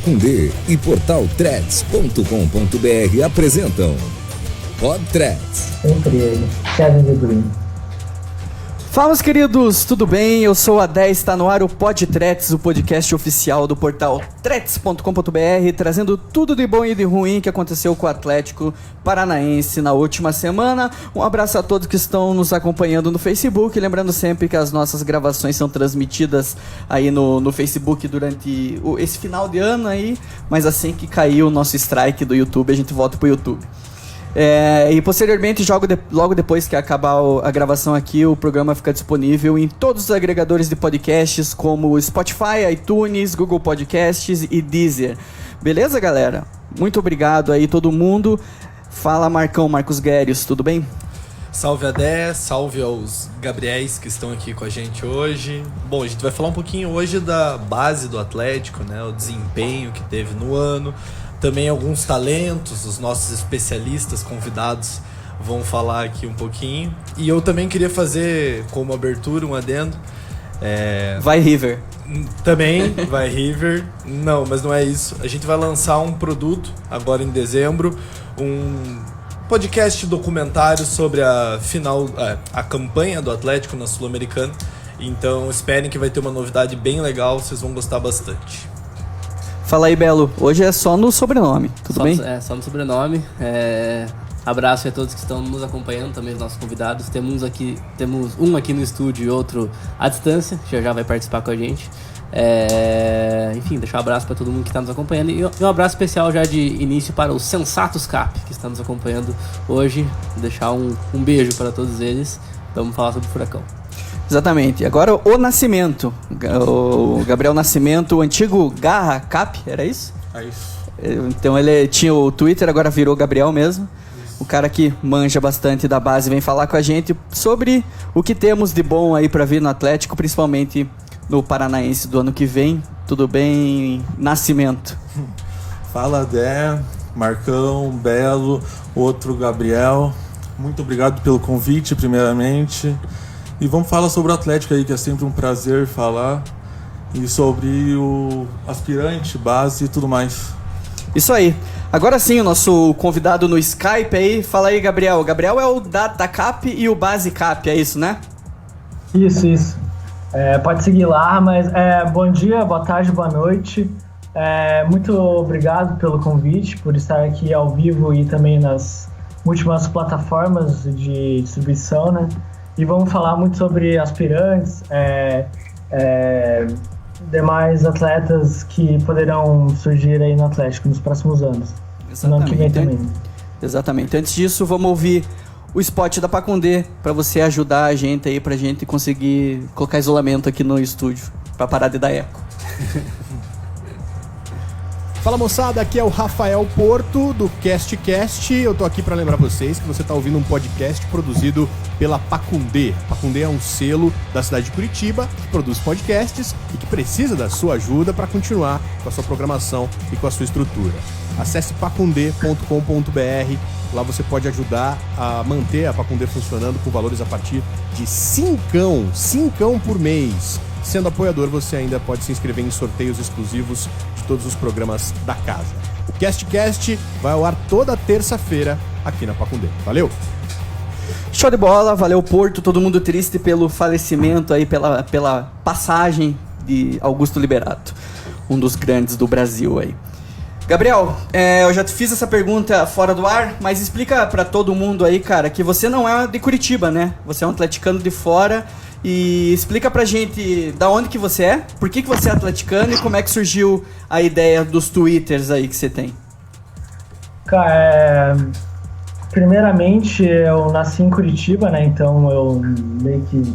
Pacundê e portal Threads.com.br apresentam Pod Threads. Sempre ele, Kevin De Bruyne. Fala, meus queridos, tudo bem? Eu sou a 10, está no ar o Pod Threads, o podcast oficial do portal Threads.com.br, trazendo tudo de bom e de ruim que aconteceu com o Atlético Paranaense na última semana. Um abraço a todos que estão nos acompanhando no Facebook, lembrando sempre que as nossas gravações são transmitidas aí no Facebook durante esse final de ano aí, mas assim que cair o nosso strike do YouTube, a gente volta pro YouTube. E posteriormente, logo depois que acabar a gravação aqui, o programa fica disponível em todos os agregadores de podcasts, como Spotify, iTunes, Google Podcasts e Deezer. Beleza, galera? Muito obrigado aí todo mundo. Fala, Marcos Guérios, tudo bem? Salve a 10, salve aos Gabriéis que estão aqui com a gente hoje. Bom, a gente vai falar um pouquinho hoje da base do Atlético, né? O desempenho que teve no ano. Também alguns talentos, os nossos especialistas convidados vão falar aqui um pouquinho. E eu também queria fazer como abertura um adendo. Vai River. Também vai River. Não, mas não é isso. A gente vai lançar um produto agora em dezembro, um podcast documentário sobre a campanha do Atlético na Sul-Americana. Então esperem que vai ter uma novidade bem legal, vocês vão gostar bastante. Fala aí, Belo. Hoje é só no sobrenome, tudo bem? Só no sobrenome. Abraço a todos que estão nos acompanhando, também os nossos convidados. Temos um aqui no estúdio e outro à distância, que já vai participar com a gente. Enfim, deixar um abraço para todo mundo que está nos acompanhando. E um abraço especial já de início para os Sensatos Cap, que estão nos acompanhando hoje. Deixar um beijo para todos eles. Vamos falar sobre o Furacão. Exatamente. Agora o Nascimento, o Gabriel Nascimento, o antigo Garra Cap, era isso? É isso. Então ele tinha o Twitter, agora virou Gabriel mesmo. Isso. O cara que manja bastante da base vem falar com a gente sobre o que temos de bom aí pra vir no Atlético, principalmente no Paranaense do ano que vem. Tudo bem, Nascimento? Fala, Dé, Marcão, Belo, outro Gabriel. Muito obrigado pelo convite, primeiramente. E vamos falar sobre o Atlético aí, que é sempre um prazer falar. E sobre o aspirante, base e tudo mais. Isso aí. Agora sim, o nosso convidado no Skype aí. Fala aí, Gabriel. O Gabriel é o Data Cap e o Base Cap, é isso, né? Isso. Pode seguir lá, mas bom dia, boa tarde, boa noite. Muito obrigado pelo convite, por estar aqui ao vivo e também nas últimas plataformas de distribuição, né? E vamos falar muito sobre aspirantes, demais atletas que poderão surgir aí no Atlético nos próximos anos. No ano que vem também. Exatamente. Antes disso, vamos ouvir o spot da Pacundê para você ajudar a gente aí, pra gente conseguir colocar isolamento aqui no estúdio, para parar de dar eco. Fala, moçada, aqui é o Rafael Porto do CastCast. Eu tô aqui para lembrar vocês que você tá ouvindo um podcast produzido pela Pacundê. Pacundê é um selo da cidade de Curitiba que produz podcasts e que precisa da sua ajuda para continuar com a sua programação e com a sua estrutura. Acesse pacundê.com.br. Lá você pode ajudar a manter a Pacundê funcionando com valores a partir de cincão por mês. Sendo apoiador, você ainda pode se inscrever em sorteios exclusivos de todos os programas da casa. O CastCast vai ao ar toda terça-feira aqui na Pacundê. Valeu! Show de bola, valeu Porto, todo mundo triste pelo falecimento aí, pela passagem de Augusto Liberato, um dos grandes do Brasil aí. Gabriel, eu já te fiz essa pergunta fora do ar, mas explica pra todo mundo aí, cara, que você não é de Curitiba, né? Você é um atleticano de fora. E explica pra gente da onde que você é, por que você é atleticano e como é que surgiu a ideia dos twitters aí que você tem. Cara, primeiramente eu nasci em Curitiba, né, então eu meio que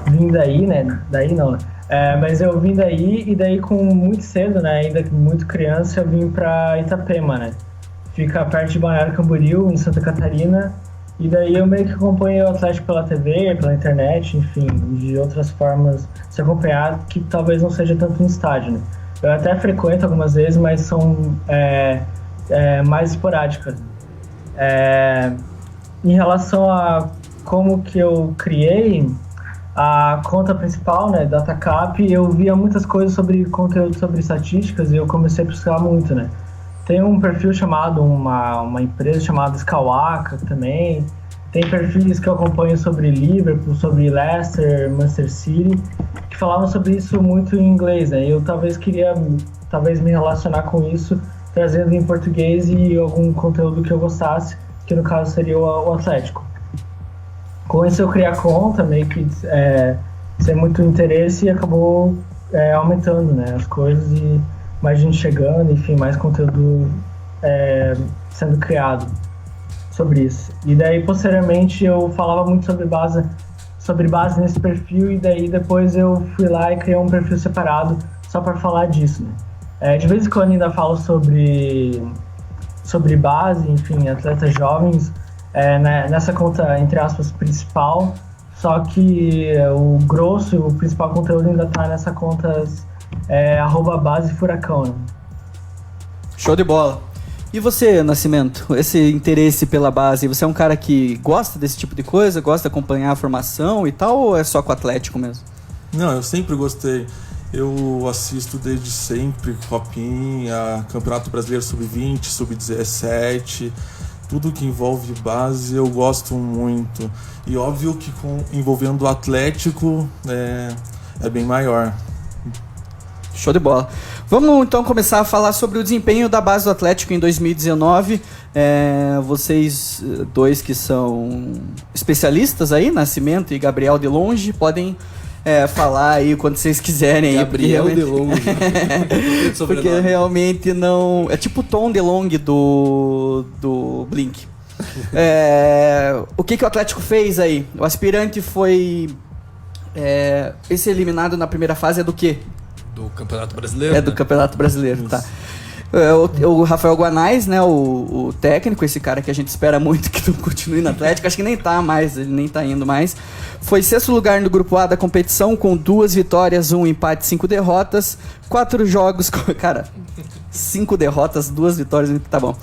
vim daí, né, mas eu vim daí e daí com muito cedo, né, ainda muito criança, eu vim pra Itapema, né, fica perto de Balneário Camboriú, em Santa Catarina. E daí eu meio que acompanhei o Atlético pela TV, pela internet, enfim, de outras formas de se acompanhar, que talvez não seja tanto em estádio, né? Eu até frequento algumas vezes, mas são mais esporádicas. Em relação a como que eu criei, a conta principal, né, DataCap, eu via muitas coisas sobre conteúdo sobre estatísticas e eu comecei a pesquisar muito, né. Tem um perfil chamado, uma empresa chamada Skawaka também, tem perfis que eu acompanho sobre Liverpool, sobre Leicester, Manchester City, que falavam sobre isso muito em inglês, né, eu talvez queria me relacionar com isso, trazendo em português e algum conteúdo que eu gostasse, que no caso seria o Atlético. Com isso eu criei a conta, meio que sem muito interesse, e acabou aumentando, né, as coisas e mais gente chegando, enfim, mais conteúdo sendo criado sobre isso. E daí, posteriormente, eu falava muito sobre base nesse perfil, e daí depois eu fui lá e criei um perfil separado só para falar disso, né. De vez em quando ainda falo sobre base, enfim, atletas jovens, nessa conta, entre aspas, principal, só que o grosso, o principal conteúdo ainda tá nessa conta @basefuracão, né? Show de bola. E você, Nascimento? Esse interesse pela base, você é um cara que gosta desse tipo de coisa? Gosta de acompanhar a formação e tal, ou é só com o Atlético mesmo? Não, eu sempre gostei. Eu assisto desde sempre Copinha, Campeonato Brasileiro Sub-20, Sub-17, tudo que envolve base eu gosto muito. E óbvio que envolvendo o Atlético é bem maior. Show de bola. Vamos então começar a falar sobre o desempenho da base do Atlético em 2019. Vocês dois que são especialistas aí, Nascimento e Gabriel de longe, podem falar aí quando vocês quiserem. Gabriel aí, de longe. porque realmente não... É tipo o Tom DeLonge do Blink. O que o Atlético fez aí? O aspirante foi... esse eliminado na primeira fase é do quê? Do Campeonato Brasileiro? Do Campeonato Brasileiro, tá. O Rafael Guanais, né, o técnico, esse cara que a gente espera muito que não continue no Atlético, acho que nem tá mais, ele nem tá indo mais. Foi 6º lugar no grupo A da competição, com 2 vitórias, 1 empate, 5 derrotas, 4 jogos... Cara, 5 derrotas, 2 vitórias, tá bom.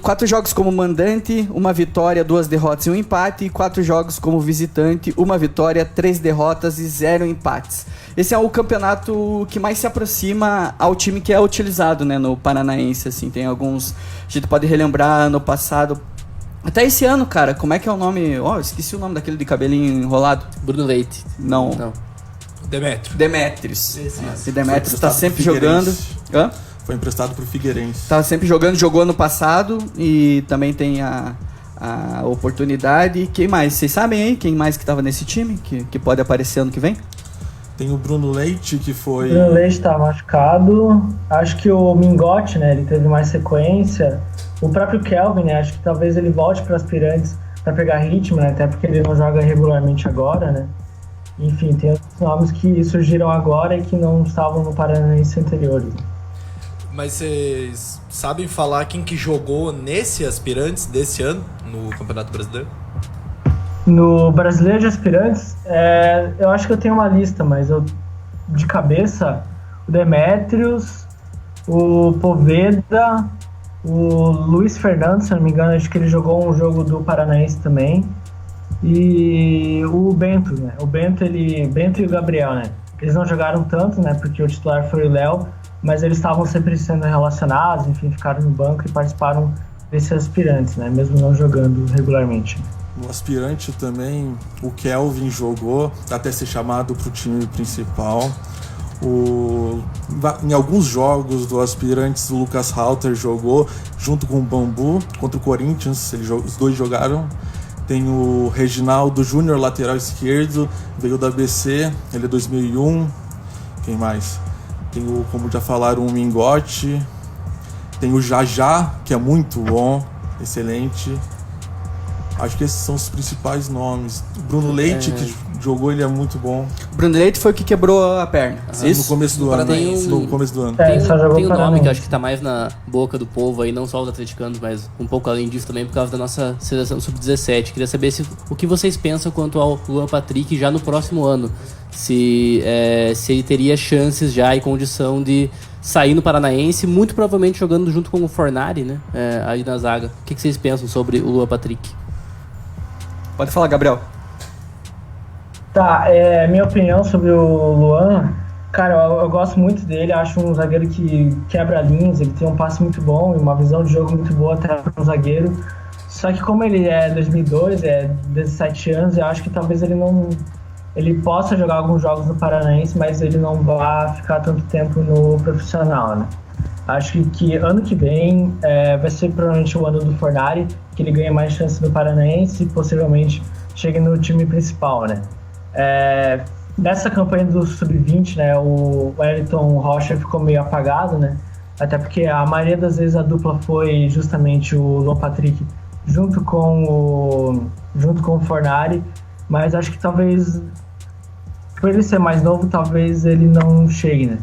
4 jogos como mandante, 1 vitória, 2 derrotas e 1 empate, e 4 jogos como visitante, 1 vitória, 3 derrotas e 0 empates. Esse é o campeonato que mais se aproxima ao time que é utilizado, né, no Paranaense, assim, tem alguns... A gente pode relembrar no passado... Até esse ano, cara, como é que é o nome... esqueci o nome daquele de cabelinho enrolado. Bruno Leite. Não. Demétrios. E Demétrios tá sempre jogando... Hã? Foi emprestado pro Figueirense. Tá sempre jogando, jogou ano passado e também tem a oportunidade. Quem mais? Vocês sabem aí quem mais que tava nesse time? Que pode aparecer ano que vem? Tem o Bruno Leite, que foi... O Bruno Leite tá machucado. Acho que o Mingotti, né, ele teve mais sequência. O próprio Kelvin, né, acho que talvez ele volte para aspirantes para pegar ritmo, né, até porque ele não joga regularmente agora, né. Enfim, tem outros nomes que surgiram agora e que não estavam no Paranaense anteriores. Mas vocês sabem falar quem que jogou nesse aspirantes desse ano no Campeonato Brasileiro? No Brasileiro de Aspirantes, eu acho que eu tenho uma lista, mas de cabeça, o Demétrios, o Poveda, o Luiz Fernando, se eu não me engano, acho que ele jogou um jogo do Paranaense também, e o Bento, né? O Bento e o Gabriel, né? Eles não jogaram tanto, né? Porque o titular foi o Léo, mas eles estavam sempre sendo relacionados, enfim, ficaram no banco e participaram desses aspirantes, né? Mesmo não jogando regularmente. No aspirante também, o Kelvin jogou até ser chamado para o time principal. Em alguns jogos do aspirantes, o Lucas Halter jogou junto com o Bambu contra o Corinthians, os dois jogaram. Tem o Reginaldo Júnior, lateral esquerdo, veio da ABC, ele é 2001. Quem mais? Tem como já falaram, o Mingotti. Tem o Jajá, que é muito bom, excelente. Acho que esses são os principais nomes. O Bruno Leite, que jogou, ele é muito bom. O Bruno Leite foi o que quebrou a perna. Isso? No começo do ano. No começo do ano. Tem um nome que eu acho que tá mais na boca do povo aí, não só os atleticanos, mas um pouco além disso também, por causa da nossa seleção sub-17. Queria saber o que vocês pensam quanto ao Luan Patrick já no próximo ano. Se ele teria chances já e condição de sair no Paranaense, muito provavelmente jogando junto com o Fornari, né? Ali na zaga. O que vocês pensam sobre o Luan Patrick? Pode falar, Gabriel. Tá, minha opinião sobre o Luan, cara, eu gosto muito dele, acho um zagueiro que quebra linhas, ele tem um passe muito bom e uma visão de jogo muito boa até para um zagueiro. Só que como ele é 2002, 17 anos, eu acho que talvez ele possa jogar alguns jogos no Paranaense, mas ele não vai ficar tanto tempo no profissional, né? Acho que ano que vem vai ser provavelmente o ano do Fornari, que ele ganha mais chance no Paranaense e possivelmente chegue no time principal, né? Nessa campanha do Sub-20, né, o Wellington Rocha ficou meio apagado, né? Até porque a maioria das vezes a dupla foi justamente o Luan Patrick junto com o Fornari, mas acho que talvez, por ele ser mais novo, talvez ele não chegue, né?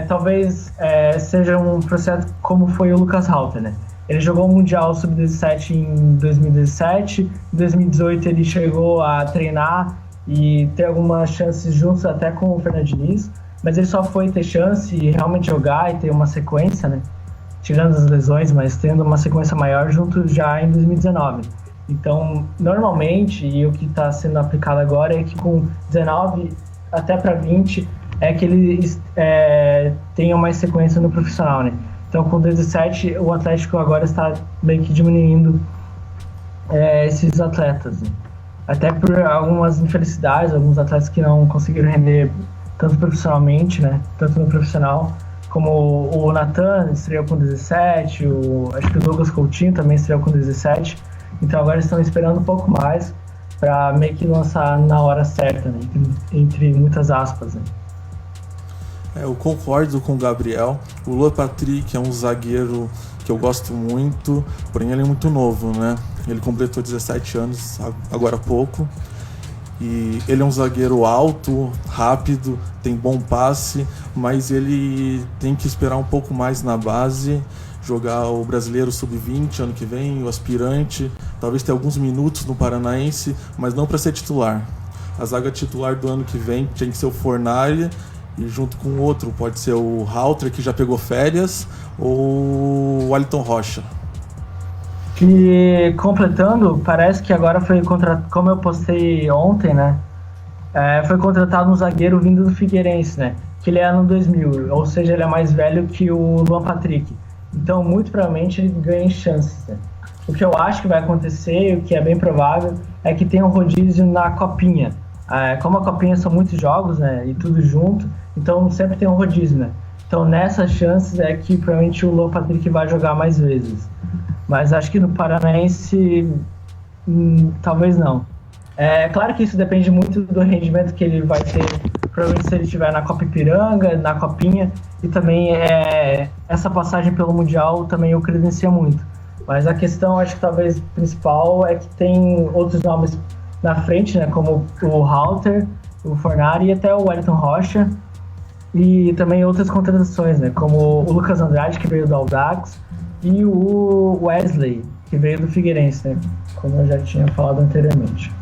Talvez seja um processo como foi o Lucas Halter, né? Ele jogou o Mundial Sub-17 em 2017, em 2018 ele chegou a treinar e ter algumas chances juntos até com o Fernando Diniz, mas ele só foi ter chance e realmente jogar e ter uma sequência, né? Tirando as lesões, mas tendo uma sequência maior junto já em 2019. Então, normalmente, e o que está sendo aplicado agora é que com 19 até para 20 que ele tenha mais sequência no profissional, né? Então, com 17, o Atlético agora está meio que diminuindo esses atletas, né? Até por algumas infelicidades, alguns atletas que não conseguiram render tanto profissionalmente, né? Tanto no profissional, como o Nathan estreou com 17, acho que o Douglas Coutinho também estreou com 17. Então agora estão esperando um pouco mais para meio que lançar na hora certa, né? Entre muitas aspas, né? Eu concordo com o Gabriel. O Luan Patrick é um zagueiro que eu gosto muito, porém ele é muito novo, né? Ele completou 17 anos agora há pouco. E ele é um zagueiro alto, rápido, tem bom passe, mas ele tem que esperar um pouco mais na base, jogar o Brasileiro Sub-20 ano que vem, o aspirante, talvez ter alguns minutos no Paranaense, mas não para ser titular. A zaga titular do ano que vem tem que ser o Fornari, e junto com outro, pode ser o Halter, que já pegou férias, ou o Wellington Rocha. E completando, parece que agora foi contratado, como eu postei ontem, né? Foi contratado um zagueiro vindo do Figueirense, né? Que ele é ano 2000, ou seja, ele é mais velho que o Luan Patrick. Então, muito provavelmente, ele ganha chances, né? O que eu acho que vai acontecer, o que é bem provável, é que tenha um rodízio na Copinha. Como a Copinha são muitos jogos, né? E tudo junto, então sempre tem um rodízio, né? Então, nessas chances é que provavelmente o Luan Patrick vai jogar mais vezes. Mas acho que no Paranaense, talvez não. Claro que isso depende muito do rendimento que ele vai ter, provavelmente se ele estiver na Copa Ipiranga, na Copinha, e também essa passagem pelo Mundial também o credencia muito. Mas a questão, acho que talvez principal, é que tem outros nomes na frente, né, como o Halter, o Fornari e até o Wellington Rocha, e também outras contratações, né, como o Lucas Andrade, que veio do Audax, e o Wesley, que veio do Figueirense, né? Como eu já tinha falado anteriormente.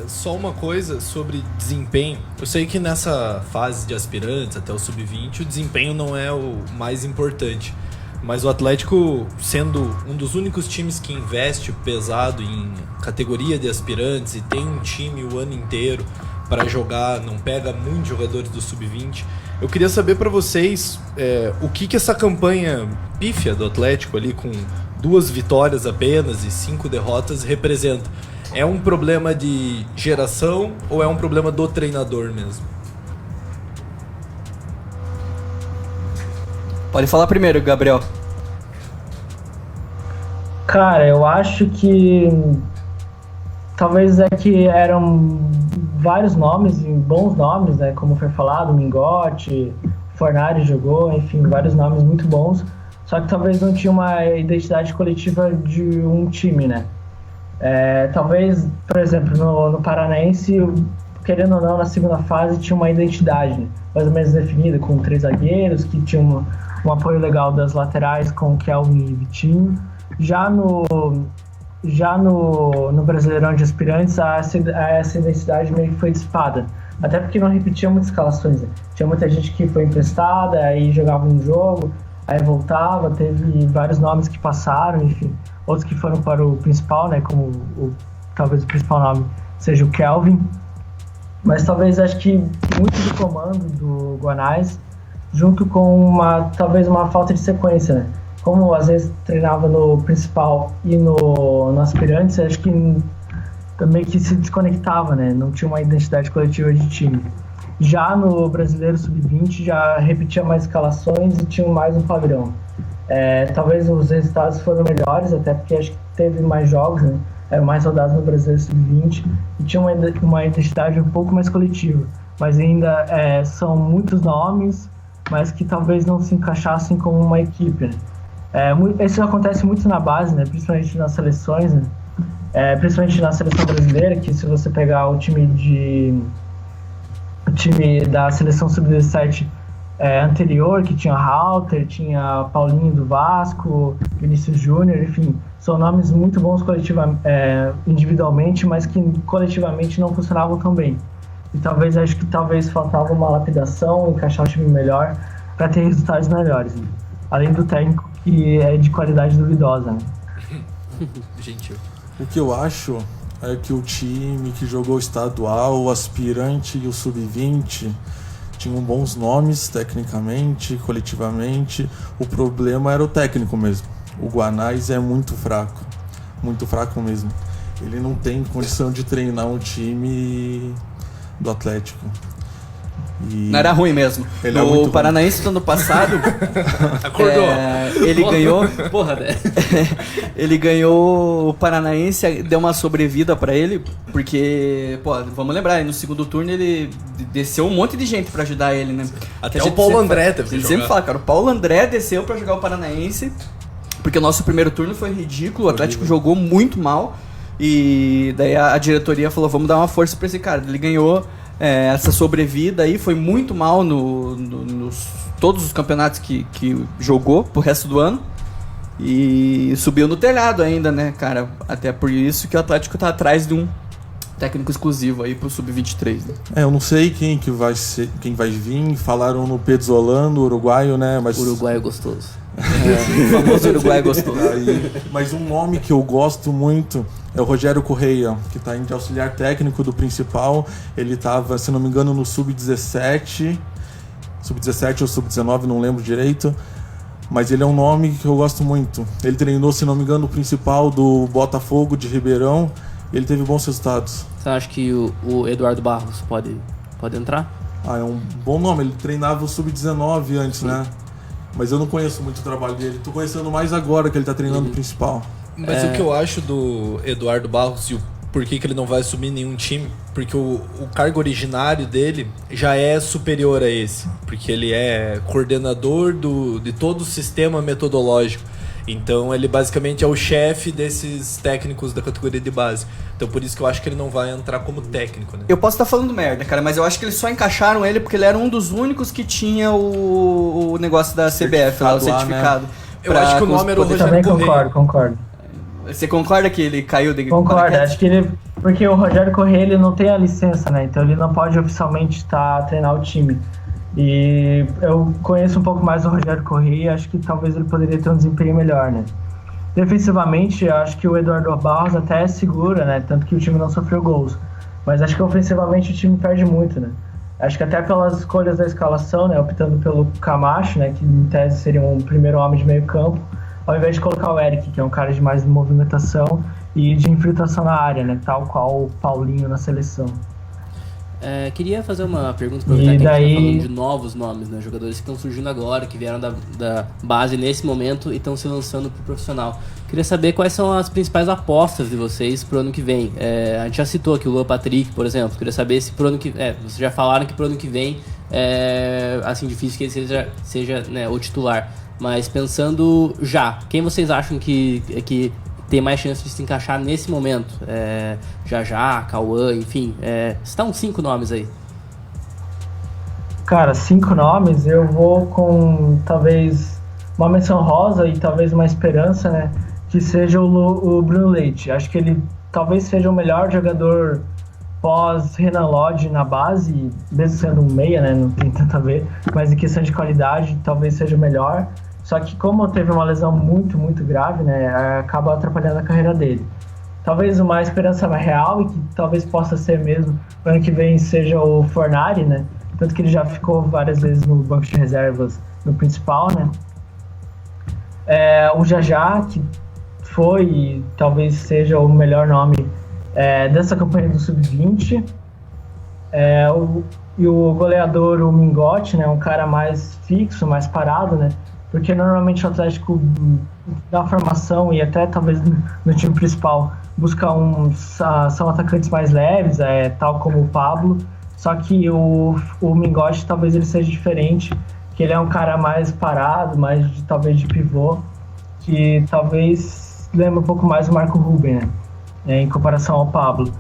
Só uma coisa sobre desempenho. Eu sei que nessa fase de aspirantes, até o Sub-20, o desempenho não é o mais importante. Mas o Atlético, sendo um dos únicos times que investe pesado em categoria de aspirantes e tem um time o ano inteiro para jogar, não pega muitos jogadores do Sub-20, eu queria saber para vocês o que essa campanha pífia do Atlético ali com 2 vitórias apenas e 5 derrotas representa. É um problema de geração ou é um problema do treinador mesmo? Pode falar primeiro, Gabriel. Cara, eu acho que talvez que eram vários nomes, bons nomes, né? Como foi falado, Mingote, Fornari jogou, enfim, vários nomes muito bons. Só que talvez não tinha uma identidade coletiva de um time, né? Talvez, por exemplo, no Paranaense, querendo ou não, na segunda fase tinha uma identidade, né? Mais ou menos definida, com 3 zagueiros, que tinham um apoio legal das laterais com Kelvin e Vitinho. Já no Brasileirão de Aspirantes, essa identidade meio que foi dissipada. Até porque não repetia muitas escalações, né? Tinha muita gente que foi emprestada, aí jogava um jogo, aí voltava, teve vários nomes que passaram, enfim. Outros que foram para o principal, né? Como talvez o principal nome seja o Kelvin. Mas talvez acho que muito do comando do Guanais, junto com talvez uma falta de sequência, né? Como às vezes treinava no principal e no aspirantes, acho que também que se desconectava, né? Não tinha uma identidade coletiva de time. Já no Brasileiro Sub-20 já repetia mais escalações e tinha mais um padrão. Talvez os resultados foram melhores, até porque acho que teve mais jogos, né? Eram mais rodados no Brasileiro Sub-20 e tinha uma identidade um pouco mais coletiva. Mas ainda são muitos nomes, mas que talvez não se encaixassem como uma equipe, né? Isso acontece muito na base, né? Principalmente nas seleções, né? Principalmente na seleção brasileira, que se você pegar o time da seleção sub-17 anterior, que tinha Halter, tinha Paulinho do Vasco, Vinícius Júnior, enfim, são nomes muito bons individualmente, mas que coletivamente não funcionavam tão bem. E acho que faltava uma lapidação, encaixar o time melhor para ter resultados melhores, né? Além do técnico, que é de qualidade duvidosa, né? Gentil. O que eu acho é que o time que jogou o estadual, o aspirante e o sub-20 tinham bons nomes tecnicamente, coletivamente. O problema era o técnico mesmo. O Guanais é muito fraco mesmo. Ele não tem condição de treinar um time do Atlético. Não era ruim mesmo. O Paranaense do ano passado acordou. Ele ganhou. Porra, né? Ele ganhou o Paranaense, deu uma sobrevida pra ele, porque, vamos lembrar, no segundo turno ele desceu um monte de gente pra ajudar ele, né? Até o Paulo André teve que jogar. Sempre fala, cara, o Paulo André desceu pra jogar o Paranaense, porque o nosso primeiro turno foi ridículo, o Atlético jogou muito mal, e daí a diretoria falou, vamos dar uma força pra esse cara. Ele ganhou essa sobrevida aí, foi muito mal nos todos os campeonatos que jogou pro resto do ano e subiu no telhado ainda, né, cara? Até por isso que o Atlético tá atrás de um técnico exclusivo aí pro Sub-23, né? Eu não sei quem vai vir, falaram no Pezzolano, uruguaio, né? Mas... Uruguaio gostoso. O famoso uruguaio gostoso. Mas um nome que eu gosto muito é o Rogério Correia, que está de auxiliar técnico do principal. Ele estava, se não me engano, no Sub-17 ou Sub-19, não lembro direito. Mas ele é um nome que eu gosto muito. Ele treinou, se não me engano, o principal do Botafogo de Ribeirão. E ele teve bons resultados. Você acha que o Eduardo Barros pode entrar? É um bom nome. Ele treinava o Sub-19 antes, né? Mas eu não conheço muito o trabalho dele. Tô conhecendo mais agora que ele tá treinando o principal. Mas o que eu acho do Eduardo Barros e o porquê que ele não vai assumir nenhum time, porque o cargo originário dele já é superior a esse. Porque ele é coordenador de todo o sistema metodológico. Então ele basicamente é o chefe desses técnicos da categoria de base. Então por isso que eu acho que ele não vai entrar como técnico, né? Eu posso estar falando merda, cara, mas eu acho que eles só encaixaram ele porque ele era um dos únicos que tinha o negócio da CBF lá, o certificado. Né? Eu acho que o nome era o Rogério Correia. Também concordo. Você concorda que ele caiu de Concordo, acho que ele... Porque o Rogério Correia, ele não tem a licença, né? Então ele não pode oficialmente treinar o time. E eu conheço um pouco mais o Rogério Correia, acho que talvez ele poderia ter um desempenho melhor, né? Defensivamente, eu acho que o Eduardo Barros até é segura, né? Tanto que o time não sofreu gols. Mas acho que ofensivamente o time perde muito, né? Acho que até pelas escolhas da escalação, né? Optando pelo Camacho, né? Que em tese seria um primeiro homem de meio campo, ao invés de colocar o Eric, que é um cara de mais movimentação e de infiltração na área, né? Tal qual o Paulinho na seleção. Queria fazer uma pergunta para você, que a gente tá falando de novos nomes, né? Jogadores que estão surgindo agora, que vieram da base nesse momento e estão se lançando pro profissional. Queria saber quais são as principais apostas de vocês pro ano que vem. A gente já citou aqui o Luan Patrick, por exemplo. Queria saber se pro ano que... vocês já falaram que pro ano que vem é assim, difícil que ele seja né, o titular. Mas pensando já, quem vocês acham que tem mais chance de se encaixar nesse momento? Já, Cauã, enfim. Estão 5 nomes aí. Cara, 5 nomes, eu vou com talvez uma menção rosa e talvez uma esperança, né? Que seja o Bruno Leite. Acho que ele talvez seja o melhor jogador pós Renan Lodge na base, mesmo sendo um meia, né? Não tem tanto a ver, mas em questão de qualidade talvez seja o melhor. Só que como teve uma lesão muito, muito grave, né, acaba atrapalhando a carreira dele. talvez uma esperança real e que talvez possa ser mesmo no ano que vem seja o Fornari, né? Tanto que ele já ficou várias vezes no banco de reservas no principal, né? O Jajá, que foi e talvez seja o melhor nome dessa campanha do Sub-20. E o goleador, o Mingote, né? Um cara mais fixo, mais parado, né? Porque normalmente o Atlético, na formação e até talvez no time principal, busca são atacantes mais leves, tal como o Pablo. Só que o Mingote talvez ele seja diferente, que ele é um cara mais parado, talvez de pivô, que talvez lembra um pouco mais o Marco Ruben, né? Em comparação ao Pablo.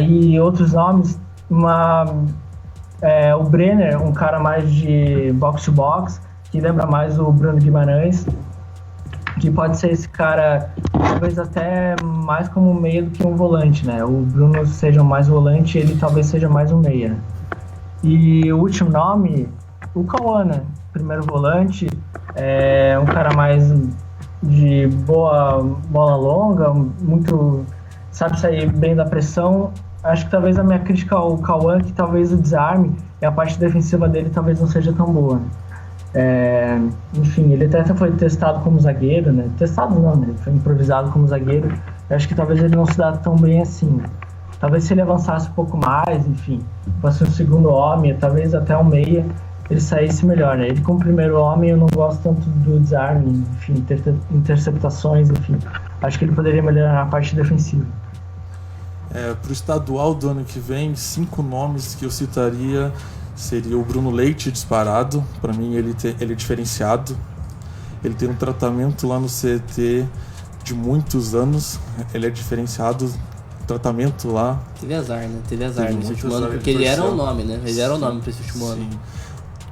E outros nomes, o Brenner, um cara mais de box-to-box, que lembra mais o Bruno Guimarães, que pode ser esse cara, talvez até mais como um meia do que um volante, né? O Bruno seja mais volante, ele talvez seja mais um meia, né? E o último nome, o Cauã, né? Primeiro volante, um cara mais de boa bola longa, muito sabe sair bem da pressão. Acho que talvez a minha crítica ao Cauã, que talvez o desarme e a parte defensiva dele talvez não seja tão boa, né? Enfim, ele até foi testado como zagueiro, né? Testado não, né? Foi improvisado como zagueiro. Eu acho que talvez ele não se dá tão bem assim, né? Talvez se ele avançasse um pouco mais, enfim, fosse um segundo homem, talvez até um meia, ele saísse melhor, né? Ele como primeiro homem, eu não gosto tanto do desarme, enfim, interceptações, enfim. Acho que ele poderia melhorar na parte defensiva. Para o estadual do ano que vem, 5 nomes que eu citaria seria o Bruno Leite, disparado. Para mim ele é diferenciado. Ele tem um tratamento lá no CT de muitos anos. Ele é diferenciado. Tratamento lá. Teve azar, né? Teve azar nesse último ano, porque ele era o nome, né? Ele era o nome para esse último ano.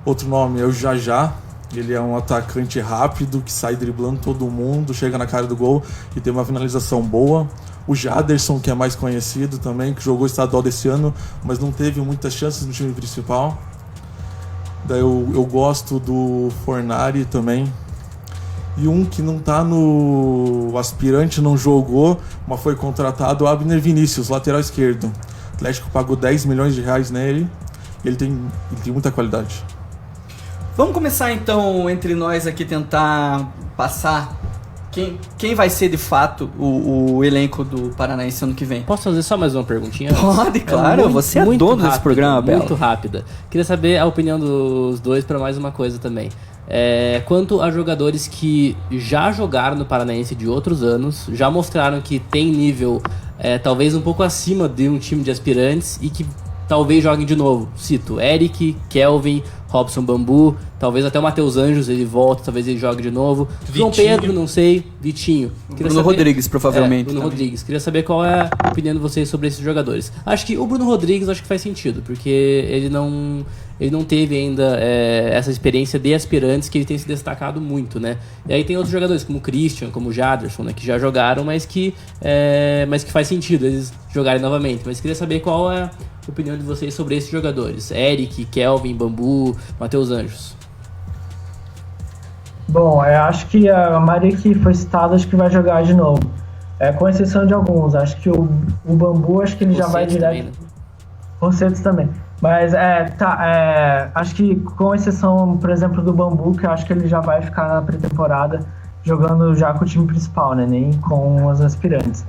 Outro nome é o Jajá. Ele é um atacante rápido que sai driblando todo mundo, chega na cara do gol e tem uma finalização boa. O Jaderson, que é mais conhecido também, que jogou estadual desse ano, mas não teve muitas chances no time principal. Daí eu gosto do Fornari também. E um que não tá no aspirante, não jogou, mas foi contratado, o Abner Vinícius, lateral esquerdo. O Atlético pagou 10 milhões de reais nele e ele tem muita qualidade. Vamos começar então entre nós aqui tentar passar quem vai ser de fato o elenco do Paranaense ano que vem. Posso fazer só mais uma perguntinha? Pode, claro. Você é dono desse programa, Belo. Muito rápida. Queria saber a opinião dos dois para mais uma coisa também. Quanto a jogadores que já jogaram no Paranaense de outros anos, já mostraram que tem nível talvez um pouco acima de um time de aspirantes e que talvez joguem de novo. Cito Eric, Kelvin, Robson Bambu, talvez até o Matheus Anjos, ele volta, talvez ele jogue de novo. Vitinho. João Pedro, não sei, Vitinho. Bruno Rodrigues, provavelmente. Bruno Rodrigues. Queria saber qual é a opinião de vocês sobre esses jogadores. Acho que o Bruno Rodrigues acho que faz sentido, porque ele não teve ainda essa experiência de aspirantes que ele tem se destacado muito, né? E aí tem outros jogadores, como o Christian, como o Jaderson, né, que já jogaram, mas que faz sentido eles jogarem novamente. Mas queria saber qual é a opinião de vocês sobre esses jogadores. Eric, Kelvin, Bambu, Matheus Anjos. Bom, eu acho que a maioria que foi citada acho que vai jogar de novo. Com exceção de alguns. Acho que o Bambu, acho que ele já vai direto. Rossetos também. Mas, acho que com exceção, por exemplo, do Bambu, que eu acho que ele já vai ficar na pré-temporada jogando já com o time principal, né? Nem com os aspirantes.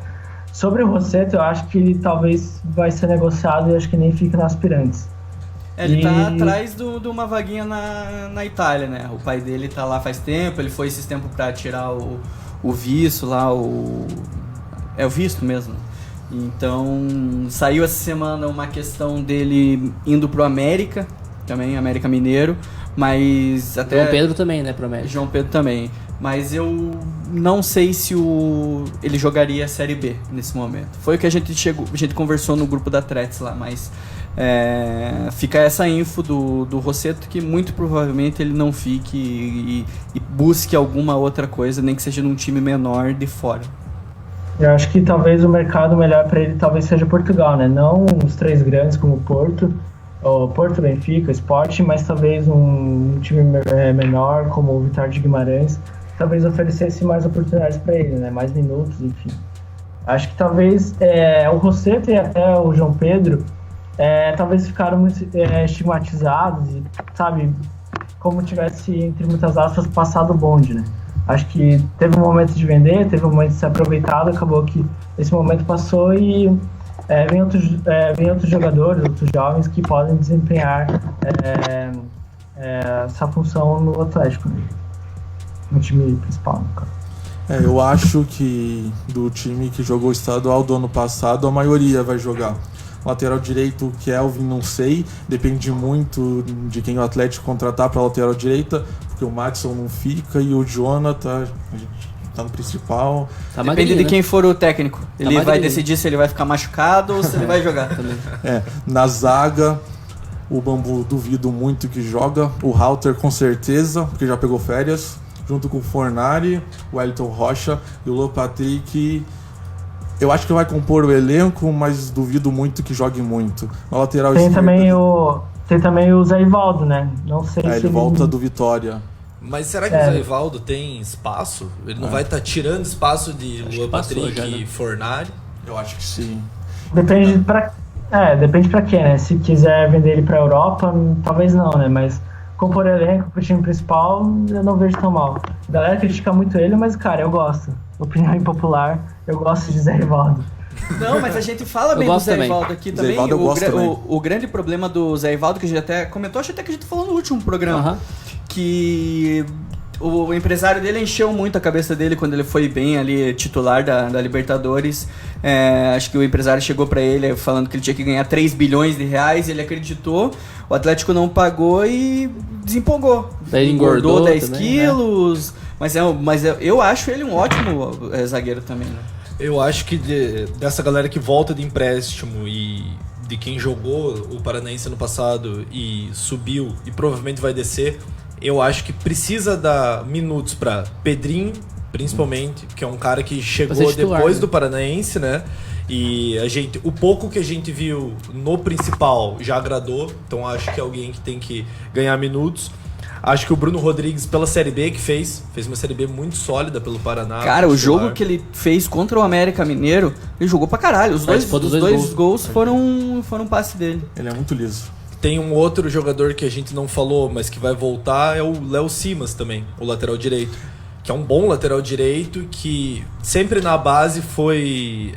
Sobre o Rosseto, eu acho que ele talvez vai ser negociado e acho que nem fica nas aspirantes. Ele tá atrás de uma vaguinha na Itália, né? O pai dele tá lá faz tempo, ele foi esses tempos pra tirar o visto lá, é o visto mesmo. Então, saiu essa semana uma questão dele indo pro América, também, América Mineiro, mas até... João Pedro também, né, pro América. João Pedro também. Mas eu não sei se ele jogaria a Série B nesse momento. Foi o que a gente conversou no grupo da Threads lá, mas fica essa info do Rosseto que muito provavelmente ele não fique e busque alguma outra coisa, nem que seja num time menor de fora. Eu acho que talvez o mercado melhor para ele talvez seja Portugal, né? Não os 3 grandes como o Porto, Benfica, Sport, mas talvez um time menor como o Vitória de Guimarães talvez oferecesse mais oportunidades para ele, né? Mais minutos, enfim. Acho que talvez o Rosseto e até o João Pedro talvez ficaram muito estigmatizados e, sabe, como tivesse, entre muitas aspas, passado o bonde, né? Acho que teve um momento de vender, teve um momento de ser aproveitado, acabou que esse momento passou e vem outros jogadores, outros jovens que podem desempenhar essa função no Atlético, né? No time principal, no caso. Eu acho que do time que jogou o estadual do ano passado, a maioria vai jogar. Lateral direito, o Kelvin, não sei. Depende muito de quem o Atlético contratar para lateral direita, porque o Madison não fica e o Jonathan tá no principal. Depende de quem for o técnico. Ele vai magrinho. decidir se ele vai ficar machucado ou se ele vai jogar também. Na zaga, o Bambu duvido muito que joga. O Halter com certeza, porque já pegou férias. Junto com o Fornari, o Wellington Rocha e o Lopatrick. Eu acho que vai compor o elenco, mas duvido muito que jogue muito. Na lateral Tem esquerda... Tem também o Zé Ivaldo, né? Não sei se ele volta do Vitória. Mas será que o Zé Ivaldo tem espaço? Ele não vai estar tirando espaço de Lua Patrick e Fornari? Eu acho que sim. Depende pra quê, né? Se quiser vender ele pra Europa, talvez não, né? Mas compor elenco pro time principal, eu não vejo tão mal. A galera critica muito ele, mas, cara, eu gosto. Opinião impopular, eu gosto de Zé Ivaldo. Não, mas a gente fala bem do Zé Ivaldo aqui também. Zé Ivaldo eu gosto também. O grande problema do Zé Ivaldo, que a gente até comentou, acho até que a gente falou no último programa, que o empresário dele encheu muito a cabeça dele quando ele foi bem ali, titular da Libertadores. Acho que o empresário chegou pra ele falando que ele tinha que ganhar 3 bilhões de reais, ele acreditou, o Atlético não pagou e desempolgou. Daí engordou 10 também, quilos, mas eu acho ele um ótimo zagueiro também, né? Eu acho que dessa galera que volta de empréstimo e de quem jogou o Paranaense ano passado e subiu e provavelmente vai descer, eu acho que precisa dar minutos para Pedrinho, principalmente, que é um cara que chegou titular, depois né? do Paranaense, né? E o pouco que a gente viu no principal já agradou, então acho que é alguém que tem que ganhar minutos. Acho que o Bruno Rodrigues, pela Série B que fez uma Série B muito sólida pelo Paraná. Cara, o jogo que ele fez contra o América Mineiro, ele jogou pra caralho. Os dois gols foram passe dele. Ele é muito liso. Tem um outro jogador que a gente não falou, mas que vai voltar, é o Léo Simas também, o lateral direito. Que é um bom lateral direito, que sempre na base foi